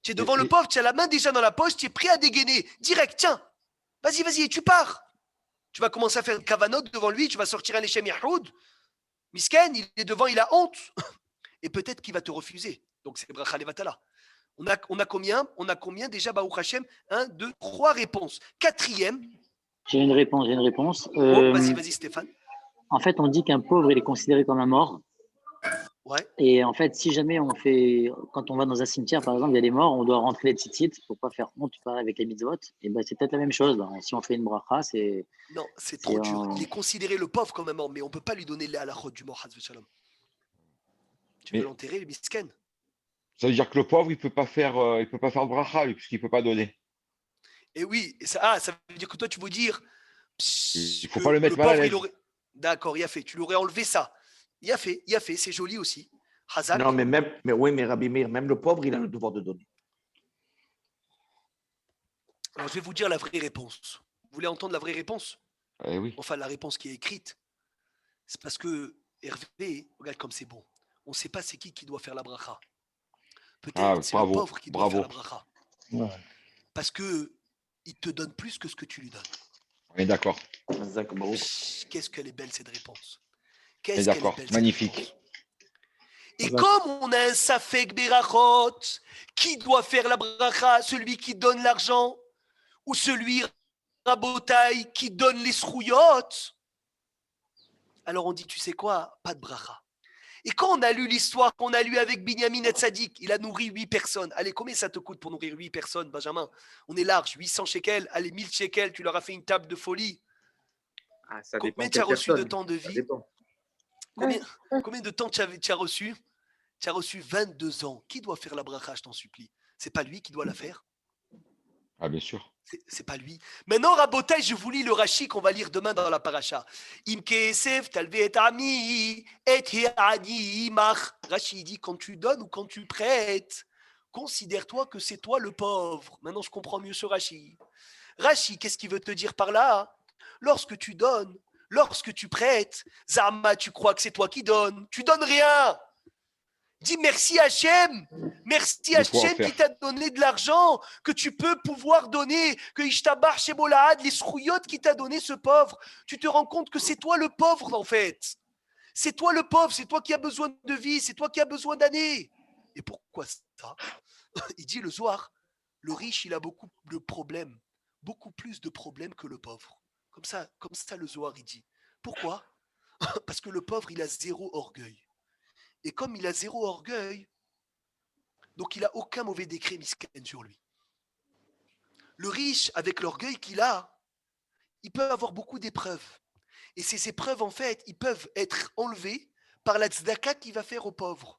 Tu es devant le pauvre, tu as la main déjà dans la poche, tu es prêt à dégainer. Direct, tiens, vas-y, et tu pars. Tu vas commencer à faire une kavanot devant lui, tu vas sortir un Lechem Yahoud. Misken, il est devant, il a honte. Et peut-être qu'il va te refuser. Donc c'est bracha levatala. On a combien déjà, Baruch Hashem? 1, 2, 3 réponses. Quatrième. J'ai une réponse. Vas-y, Stéphane. En fait, on dit qu'un pauvre, il est considéré comme un mort. Ouais. Et en fait, si jamais quand on va dans un cimetière, par exemple, il y a des morts, on doit rentrer les tzitzit pour pas faire honte avec les mitzvot. Et ben, c'est peut-être la même chose. Là. Si on fait une bracha, c'est. Non, c'est trop dur. Il est considéré le pauvre comme un mort, mais on peut pas lui donner la halachot du mort, Hazve Shalom. Tu peux l'enterrer, le misken. Ça veut dire que le pauvre, il peut pas faire de bracha, puisqu'il peut pas donner. Et oui, ça veut dire que toi, tu veux dire. Il faut pas le mettre mal à l'aise. D'accord, il a fait. Tu lui aurais enlevé ça. Il a fait, c'est joli aussi. Hazak. Non, mais Rabbi Meir, même le pauvre, il a le devoir de donner. Alors, je vais vous dire la vraie réponse. Vous voulez entendre la vraie réponse? Oui. Enfin, la réponse qui est écrite. C'est parce que Hervé, regarde comme c'est bon. On ne sait pas c'est qui doit faire la bracha. Peut-être c'est le pauvre qui doit faire la bracha. Ouais. Parce qu'il te donne plus que ce que tu lui donnes. On est d'accord. Qu'est-ce qu'elle est belle cette réponse. On est d'accord. Magnifique. Et comme on a un safek berachot, qui doit faire la bracha? Celui qui donne l'argent ou celui rabotaï qui donne les srouillottes? Alors on dit, tu sais quoi? Pas de bracha. Et quand on a lu l'histoire qu'on a lu avec Binyamin Hatzadik, il a nourri 8 personnes. Allez, combien ça te coûte pour nourrir 8 personnes, Benjamin? On est large, 800 shekels. Allez, 1000 shekels, tu leur as fait une table de folie. Ça dépend. Combien tu as reçu de temps de vie? Combien de temps tu as reçu? Tu as reçu 22 ans. Qui doit faire la bracha, je t'en supplie? C'est pas lui qui doit la faire? Ah, bien sûr. C'est pas lui. Maintenant, Rabotai, je vous lis le Rashi qu'on va lire demain dans la paracha. Im kesef talvet ami et hi'ani imach. Rashi dit, quand tu donnes ou quand tu prêtes, considère-toi que c'est toi le pauvre. Maintenant, je comprends mieux ce Rashi. Rashi, qu'est-ce qu'il veut te dire par là? Lorsque tu donnes, lorsque tu prêtes, Zama, tu crois que c'est toi qui donnes. Tu donnes rien. Dis merci Hachem, merci Hachem qui t'a donné de l'argent, que tu peux pouvoir donner, que Ishtabar Shemolahad, les srouillottes qui t'a donné ce pauvre. Tu te rends compte que c'est toi le pauvre en fait. C'est toi le pauvre, c'est toi qui as besoin de vie, c'est toi qui as besoin d'années. Et pourquoi ça? Il dit le soir, le riche il a beaucoup de problèmes, beaucoup plus de problèmes que le pauvre. Comme ça le Zohar il dit. Pourquoi? Parce que le pauvre il a zéro orgueil. Et comme il a zéro orgueil, donc il n'a aucun mauvais décret misken sur lui. Le riche, avec l'orgueil qu'il a, il peut avoir beaucoup d'épreuves. Et ces épreuves, en fait, ils peuvent être enlevées par la tzedaka qu'il va faire aux pauvres.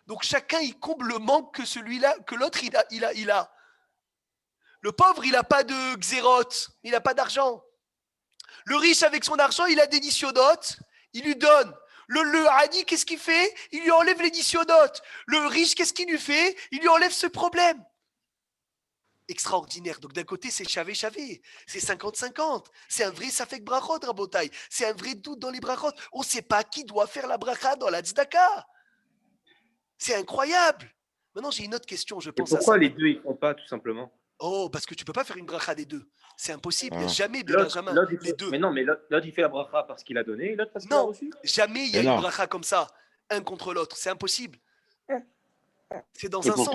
Donc chacun, il comble le manque que celui-là, que l'autre, il a. Le pauvre, il n'a pas de xérote, il n'a pas d'argent. Le riche, avec son argent, il a des nisyodotes, il lui donne. Le Hani, qu'est-ce qu'il fait? Il lui enlève les nisyodotes. Le riche, qu'est-ce qu'il lui fait? Il lui enlève ce problème. Extraordinaire. Donc d'un côté, c'est chavé. C'est 50-50. C'est un vrai safek brachot, Rabotai. C'est un vrai doute dans les brachot. On ne sait pas qui doit faire la bracha dans la tzedaka. C'est incroyable. Maintenant, j'ai une autre question, je pense. Et pourquoi les deux, ils ne font pas, tout simplement? Oh, parce que tu ne peux pas faire une bracha des deux. C'est impossible. Il n'y a jamais, Benjamin, les deux. Mais non, mais l'autre, il fait la bracha parce qu'il a donné et l'autre parce qu'il a reçu. Jamais il y a une bracha comme ça, un contre l'autre. C'est impossible. C'est dans un pourtant, sens.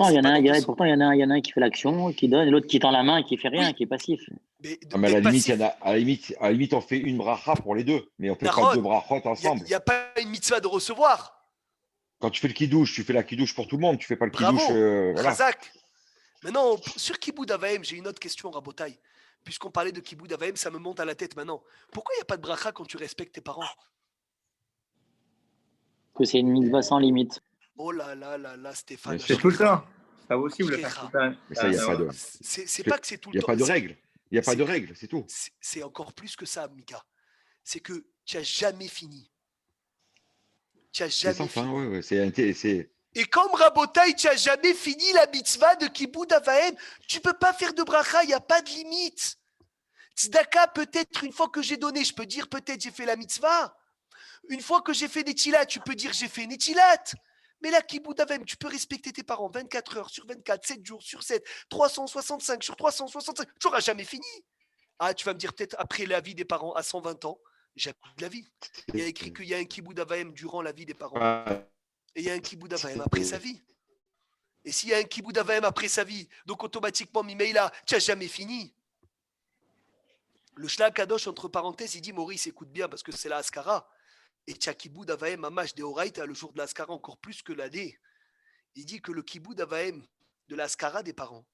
Pourtant, il y en a un qui fait l'action, qui donne, et l'autre qui tend la main et qui ne fait rien, qui est passif. Mais à la limite, on fait une bracha pour les deux, mais on ne fait pas deux brachot ensemble. Il n'y a pas une mitzvah de recevoir. Quand tu fais le kidouche, tu fais la kidouche pour tout le monde. Tu ne fais pas le kidouche. Razak. Maintenant, sur Kiboud Avaim, j'ai une autre question, Rabotai. puisqu'on parlait de Kiboud Avaim, ça me monte à la tête maintenant. Pourquoi il n'y a pas de bracha quand tu respectes tes parents? Que c'est une mitzvah sans limite. Oh là là là là, Stéphane. C'est tout le temps. Ça aussi, vous le faites tout le temps. Mais ça, il n'y a pas de. C'est pas que c'est tout Il le n'y a temps. pas de règle. Il n'y a pas de règle, c'est tout. C'est encore plus que ça, Mika. C'est que tu n'as jamais fini. Tu n'as C'est jamais sans fin, fini. ouais. C'est. Et comme Rabotaï, tu n'as jamais fini la mitzvah de Kiboud Avaim, tu ne peux pas faire de bracha, il n'y a pas de limite. Tzedaka, peut-être une fois que j'ai donné, je peux dire peut-être j'ai fait la mitzvah. Une fois que j'ai fait Netilat, tu peux dire j'ai fait Netilat. Mais là, Kiboud Avaim, tu peux respecter tes parents 24 heures sur 24, 7 jours sur 7, 365 sur 365. Tu n'auras jamais fini. Ah, tu vas me dire peut-être après la vie des parents à 120 ans, j'ai de la vie. Il y a écrit qu'il y a un Kiboud Avaim durant la vie des parents. Et il y a un Kiboud Avaim après sa vie. Et s'il y a un Kiboud Avaim après sa vie, donc automatiquement, Mimeïla, tu n'as jamais fini. Le Shla Kadosh, entre parenthèses, il dit Maurice, écoute bien parce que c'est la Askara. Et tu as Kiboud Avaim Amash de Horaïta, le jour de la Askara, encore plus que l'année. Il dit que le Kiboud Avaim de la Askara des parents,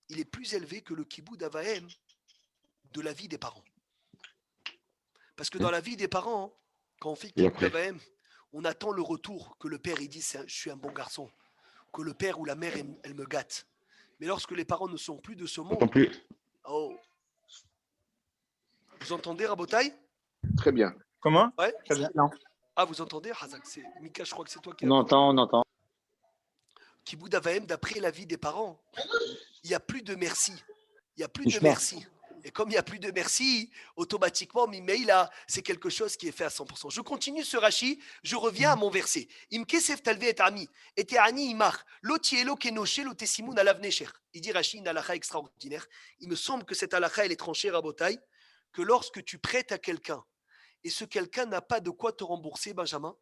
il est plus élevé que le Kiboud Avaim de la vie des parents. Parce que dans la vie des parents, quand on fait Kiboud Avaim, on attend le retour, que le père il dise je suis un bon garçon, que le père ou la mère elle me gâte. Mais lorsque les parents ne sont plus de ce monde, oh, vous entendez Rabotaï? Très bien. Comment? Ouais. Très bien. Ah, vous entendez Hazak? C'est Mika, je crois que c'est toi qui. On entend. Kiboud Avaim, d'après la vie des parents, il n'y a plus de merci. Il n'y a plus de merci. Et comme il n'y a plus de merci, automatiquement, Mimeïla, c'est quelque chose qui est fait à 100%. Je continue ce Rashi, je reviens à mon verset. Imkesef talve et ami, et ani imar, lotielo kenoshe, lotesimoun alavnecher. Il dit Rashi, une halakha extraordinaire. Il me semble que cette halakha, elle est tranchée, Rabotaï, que lorsque tu prêtes à quelqu'un, et ce quelqu'un n'a pas de quoi te rembourser, Benjamin,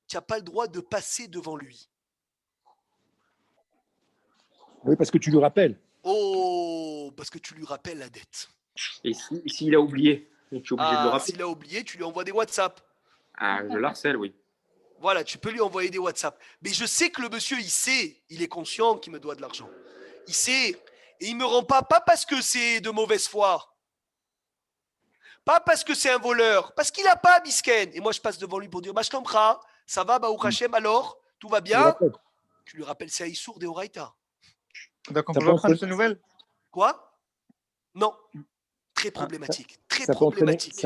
tu n'as pas le droit de passer devant lui. Oui, parce que tu lui rappelles. Oh, parce que tu lui rappelles la dette. Et s'il a oublié, tu es obligé de le rappeler. S'il a oublié, tu lui envoies des WhatsApp. Ah, je l'harcèle, oui. Voilà, tu peux lui envoyer des WhatsApp. Mais je sais que le monsieur, il sait, il est conscient qu'il me doit de l'argent. Il sait. Et il ne me rend pas parce que c'est de mauvaise foi. Pas parce que c'est un voleur. Parce qu'il n'a pas, Bisken. Et moi, je passe devant lui pour dire Bashkamra, ça va, Baou Hashem, alors? Tout va bien? Tu lui rappelles, c'est Aïssour de Horaïta. Donc, on peut reprendre cette nouvelle? Quoi? Non. Très problématique. Ça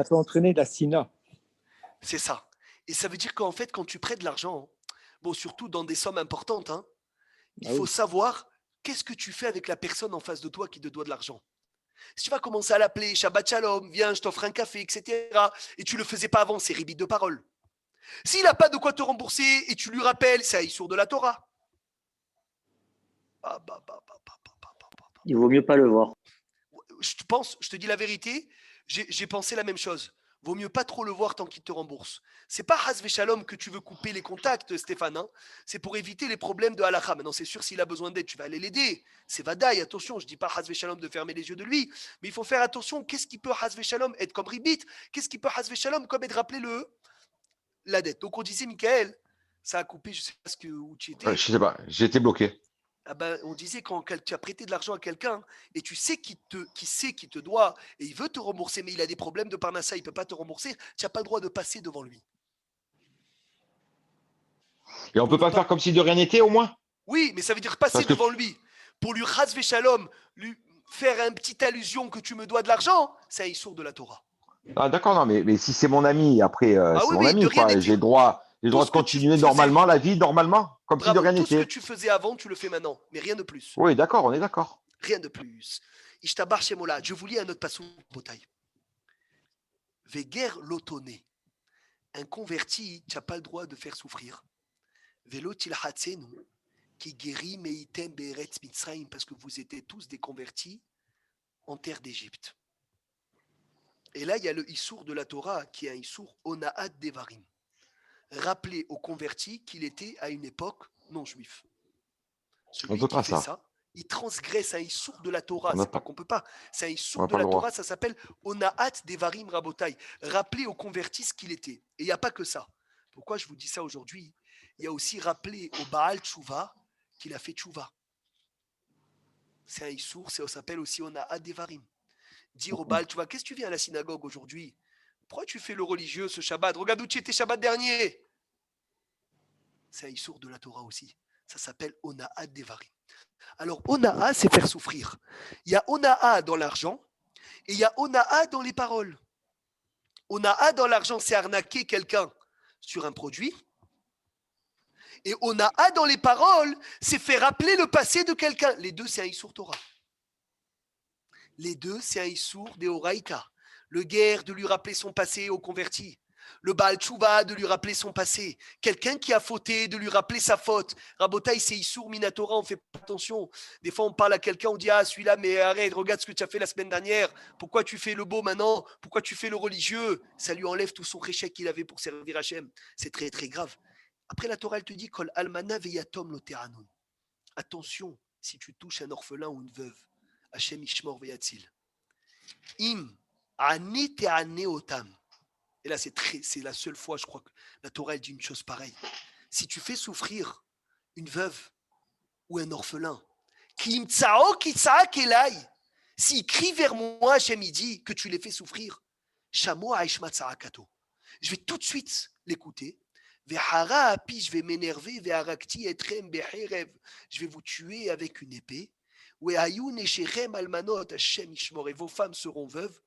peut entraîner de la sina. C'est ça. Et ça veut dire qu'en fait, quand tu prêtes de l'argent, bon, surtout dans des sommes importantes, hein, il faut savoir qu'est-ce que tu fais avec la personne en face de toi qui te doit de l'argent. Si tu vas commencer à l'appeler, Shabbat Shalom, viens, je t'offre un café, etc., et tu ne le faisais pas avant, c'est ribit de parole. S'il n'a pas de quoi te rembourser et tu lui rappelles, c'est Aïssour de la Torah. Il vaut mieux pas le voir. Je te dis la vérité, j'ai pensé la même chose. Vaut mieux pas trop le voir tant qu'il te rembourse. C'est pas Hasve Shalom que tu veux couper les contacts, Stéphane. Hein. C'est pour éviter les problèmes de halakha. Maintenant, c'est sûr, s'il a besoin d'aide, tu vas aller l'aider. C'est Vadaï, attention, je dis pas Hasve Shalom de fermer les yeux de lui, mais il faut faire attention. Qu'est-ce qui peut Hasve Shalom être comme Ribit? Qu'est-ce qui peut Hasve Shalom comme être rappeler la dette? Donc on disait, Michael, ça a coupé, je sais pas où tu étais. Je sais pas, j'ai été bloqué. Ah ben, on disait quand tu as prêté de l'argent à quelqu'un et tu sais qui te doit et il veut te rembourser, mais il a des problèmes de parnassa, il ne peut pas te rembourser, tu n'as pas le droit de passer devant lui. Et on ne peut pas faire comme si de rien n'était au moins? Oui, mais ça veut dire passer devant lui. Pour lui rasver shalom, lui faire une petite allusion que tu me dois de l'argent, c'est un issour de la Torah. Ah d'accord, non, mais si c'est mon ami, après, c'est mon ami, quoi. J'ai le droit de continuer normalement la vie, normalement, comme si de rien n'était. Tout ce n'était. que tu faisais avant, tu le fais maintenant, mais rien de plus. Oui, d'accord, on est d'accord. Rien de plus. Ishtabar Shemola, je vous lis un autre passage, Botaï. Veger l'otoné. Un converti, tu n'as pas le droit de faire souffrir. Velo tilhatsenu, qui guérit meitem beretz mitzrayim, parce que vous étiez tous des convertis en terre d'Égypte. Et là, il y a le Issour de la Torah, qui est un Issour Onaat Devarim. Rappeler aux convertis qu'il était à une époque non juif. Celui qui fait ça, il transgresse un Issour de la Torah. C'est pas qu'on peut pas. C'est un Issour de la Torah, ça s'appelle Onaat Devarim Rabotai. Rappeler aux convertis ce qu'il était. Et il n'y a pas que ça. Pourquoi je vous dis ça aujourd'hui? Il y a aussi rappeler au Baal Tchouva qu'il a fait Tchouva. C'est un Issour, ça s'appelle aussi Onaat Devarim. dire au Baal, tu vois, qu'est-ce que tu viens à la synagogue aujourd'hui? Pourquoi tu fais le religieux ce Shabbat? Regarde où tu étais Shabbat dernier. C'est un issour de la Torah aussi. Ça s'appelle Ona'a Devari. Alors, Ona'a, c'est faire souffrir. Il y a Ona'a dans l'argent et il y a Ona'a dans les paroles. Ona'a dans l'argent, c'est arnaquer quelqu'un sur un produit. Et Ona'a dans les paroles, c'est faire rappeler le passé de quelqu'un. Les deux, c'est un issour Torah. Les deux, c'est un issour des Horaïta. Le guerre de lui rappeler son passé au converti. Le Baal Tchouva de lui rappeler son passé. Quelqu'un qui a fauté, de lui rappeler sa faute. Rabotaï, c'est issour minatora, on fait pas attention. Des fois, on parle à quelqu'un, on dit, ah, celui-là, mais arrête, regarde ce que tu as fait la semaine dernière. Pourquoi tu fais le beau maintenant? Pourquoi tu fais le religieux? Ça lui enlève tout son réchec qu'il avait pour servir Hachem. C'est très, très grave. Après, la Torah, elle te dit, Kol almana veyatom lo te'anon. Attention, si tu touches un orphelin ou une veuve, Hachem ishmor veyatzil. Im ani te'ane otam. Et là, c'est la seule fois, je crois, que la Torah elle dit une chose pareille. Si tu fais souffrir une veuve ou un orphelin, s'il crie vers moi, Hachem, il dit que tu les fais souffrir, je vais tout de suite l'écouter. Je vais m'énerver, je vais vous tuer avec une épée. Et vos femmes seront veuves,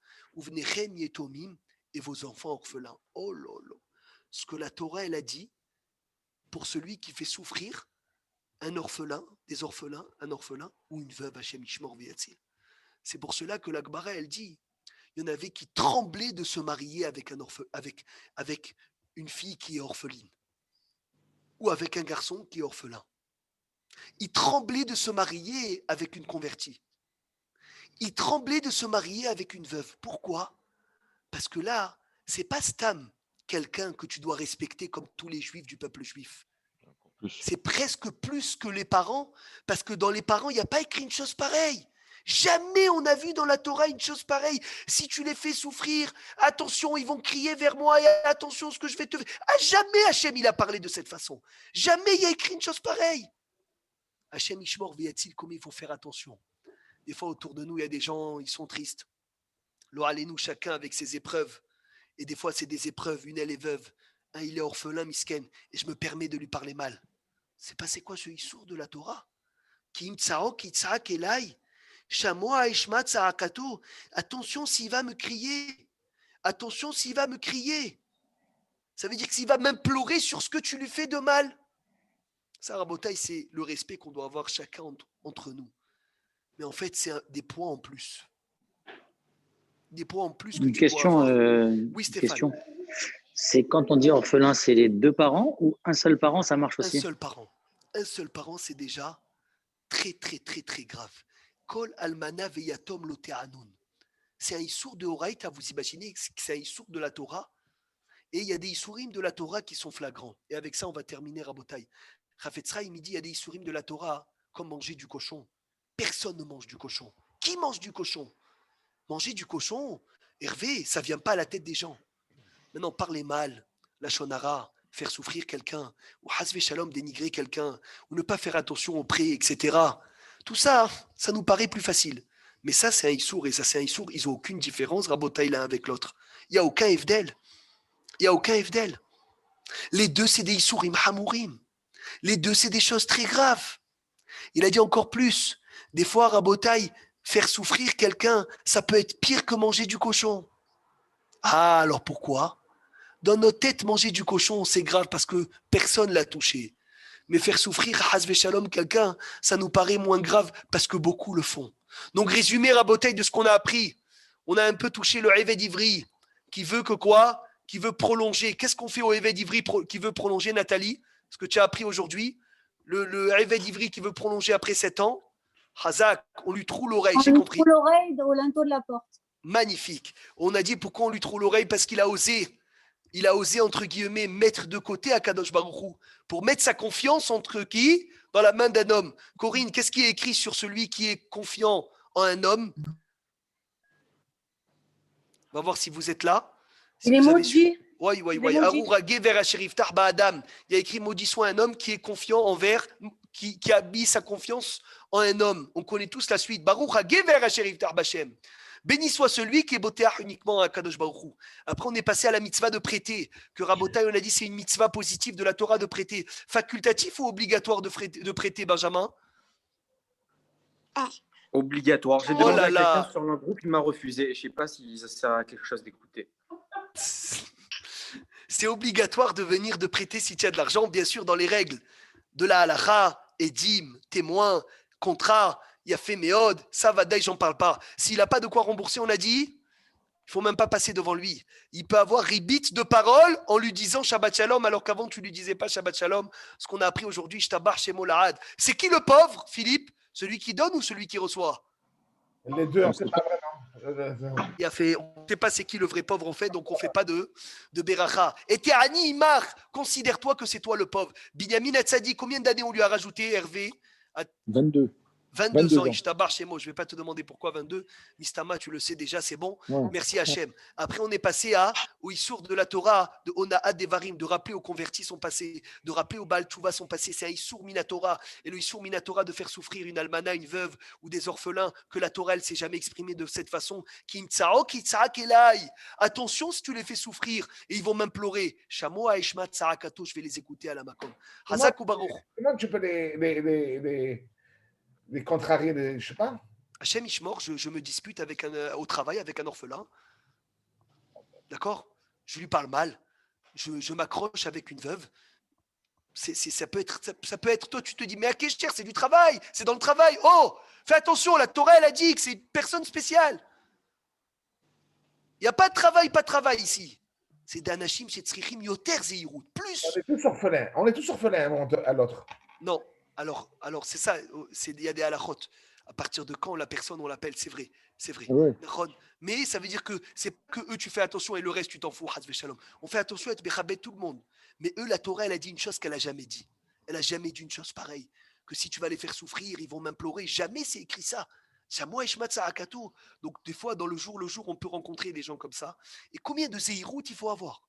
et vos enfants orphelins. Oh là là. Ce que la Torah elle a dit pour celui qui fait souffrir un orphelin, des orphelins, un orphelin ou une veuve, Hachem Ishmor V'yatzil. C'est pour cela que la Gemara elle dit, il y en avait qui tremblaient de se marier avec une fille qui est orpheline ou avec un garçon qui est orphelin. Ils tremblaient de se marier avec une convertie. Ils tremblaient de se marier avec une veuve. Pourquoi? Parce que là, c'est pas Stam, quelqu'un que tu dois respecter comme tous les juifs du peuple juif. C'est presque plus que les parents, parce que dans les parents, il n'y a pas écrit une chose pareille. Jamais on a vu dans la Torah une chose pareille. Si tu les fais souffrir, attention, ils vont crier vers moi, et attention ce que je vais te faire. Ah, jamais Hachem, il a parlé de cette façon. Jamais il y a écrit une chose pareille. Hachem Ishmor V'yatzil, comment il faut faire attention. Des fois, autour de nous, il y a des gens, ils sont tristes. Allez-nous chacun avec ses épreuves. Et des fois, c'est des épreuves. Une, elle est veuve. Un, il est orphelin, misken. Et je me permets de lui parler mal. C'est pas c'est quoi ce issour de la Torah? Attention s'il va me crier. Attention s'il va me crier. Ça veut dire que s'il va m'implorer sur ce que tu lui fais de mal. Ça, Rabotaï, c'est le respect qu'on doit avoir chacun entre nous. Mais en fait, c'est des points en plus. Des points en plus que une tu question, dois avoir. Oui, Stéphane. question. C'est quand on dit orphelin, c'est les deux parents ou un seul parent, ça marche aussi? Un seul parent. Un seul parent, c'est déjà très, très, très, très grave. Kol almana veyatom lo te'anon. C'est un issour de Horaïta, vous imaginez que c'est un issour de la Torah. Et il y a des issourim de la Torah qui sont flagrants. Et avec ça, on va terminer Rabotaï. Chafetz Chaim, il dit il y a des issourim de la Torah comme manger du cochon. Personne ne mange du cochon. Qui mange du cochon? Manger du cochon, Hervé, ça ne vient pas à la tête des gens. Maintenant, parler mal, la shonara, faire souffrir quelqu'un, ou hasvé shalom, dénigrer quelqu'un, ou ne pas faire attention au prêt, etc. Tout ça, ça nous paraît plus facile. Mais ça, c'est un issour, et ça, c'est un issour, ils n'ont aucune différence, Rabotaï, l'un avec l'autre. Il n'y a aucun evdel. Il n'y a aucun evdel. Les deux, c'est des issourim hamourim. Les deux, c'est des choses très graves. Il a dit encore plus. Des fois, Rabotaï, faire souffrir quelqu'un, ça peut être pire que manger du cochon. Ah, alors pourquoi? Dans notre tête, manger du cochon, c'est grave parce que personne ne l'a touché. Mais faire souffrir, hasvé shalom, quelqu'un, ça nous paraît moins grave parce que beaucoup le font. Donc, résumé, Rabotaï, de ce qu'on a appris, on a un peu touché le Eved Ivri, qui veut que quoi? Qui veut prolonger. Qu'est-ce qu'on fait au Eved Ivri qui veut prolonger, Nathalie? Ce que tu as appris aujourd'hui, le Eved Ivri qui veut prolonger après 7 ans, Hazak, on lui troue l'oreille, j'ai compris. On lui troue l'oreille au linteau de la porte. Magnifique. On a dit pourquoi on lui troue l'oreille? Parce qu'il a osé, entre guillemets, mettre de côté Akadosh Baruch Hu, pour mettre sa confiance entre qui? Dans la main d'un homme. Corinne, qu'est-ce qui est écrit sur celui qui est confiant en un homme? On va voir si vous êtes là. Si il est maudit. Oui. Il y a écrit maudit soit un homme qui est confiant envers, qui a mis sa confiance en un homme. On connaît tous la suite. Baruch hagever asher yiftach b'Hashem. Béni soit celui qui est botéach uniquement à Kadosh Baruch Hu. Après, on est passé à la mitzvah de prêter, que Rabotai, on a dit, c'est une mitzvah positive de la Torah de prêter. Facultatif ou obligatoire de prêter, Benjamin? Obligatoire. J'ai Oh demandé là à quelqu'un là. sur un groupe, il m'a refusé. Je ne sais pas si ça sert à quelque chose d'écouter. C'est obligatoire de venir de prêter si tu as de l'argent, bien sûr, dans les règles de la halakha, édim, témoin, contrat, yafé méod, ça va d'ailleurs, j'en parle pas. S'il n'a pas de quoi rembourser, on a dit, il faut même pas passer devant lui. Il peut avoir ribit de parole en lui disant Shabbat Shalom, alors qu'avant tu lui disais pas Shabbat Shalom. Ce qu'on a appris aujourd'hui, Shtabar chez Molahad. C'est qui le pauvre, Philippe? Celui qui donne ou celui qui reçoit? Les deux, on ne sait pas vraiment. Il a fait, on ne sait pas c'est qui le vrai pauvre en fait, donc on ne fait pas de beracha. Et Terani Imar, considère-toi que c'est toi le pauvre. Binyamin Hatzadi, combien d'années on lui a rajouté, Hervé? 22. 22 ans, ans. Ishtabar chez moi. Je ne vais pas te demander pourquoi 22. Mistama, tu le sais déjà, c'est bon. Ouais. Merci Hachem. Après, on est passé à où il sort de la Torah, de Ona'ad Devarim, de rappeler aux convertis son passé, de rappeler aux Baal Tchouva son passé. C'est un Issour Minatora. Et le Issour Minatora de faire souffrir une almana, une veuve ou des orphelins, que la Torah, elle ne s'est jamais exprimée de cette façon. Attention si tu les fais souffrir et ils vont m'implorer. Shamoa Eshmat Sarakato, je vais les écouter à la Makom. Hazak ou Baruch. Comment tu peux les contrarier, je ne sais pas. Hachem Ishmor, je me dispute avec au travail avec un orphelin. D'accord? Je lui parle mal. Je m'accroche avec une veuve. Ça peut être, toi, tu te dis, mais à Kécher, c'est du travail. C'est dans le travail. Oh, fais attention, la Torah, elle a dit que c'est une personne spéciale. Il n'y a pas de travail ici. C'est d'Anachim, chez Tzrichim, Yoter Zeirut. Plus. On est tous orphelins à l'autre. Non. Alors c'est ça. Il y a des halachot. À partir de quand la personne, on l'appelle, c'est vrai. Ouais. Mais ça veut dire que c'est que eux, tu fais attention et le reste, tu t'en fous. On fait attention à être béchabet tout le monde. Mais eux, la Torah, elle a dit une chose qu'elle n'a jamais dit. Elle n'a jamais dit une chose pareille. Que si tu vas les faire souffrir, ils vont m'implorer. Jamais c'est écrit ça. Donc, des fois, dans le jour, on peut rencontrer des gens comme ça. Et combien de zéhirout il faut avoir?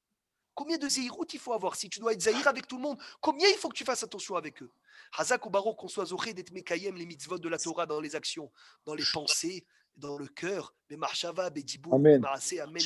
Combien de zéhirout il faut avoir? Si tu dois être zahir avec tout le monde, combien il faut que tu fasses attention avec eux? Hazak ou Baruch, qu'on soit zoché d'être mekayem les mitzvot de la Torah dans les actions, dans les pensées, dans le cœur. Mais marshava, bedibou, Amen. maasé, amen.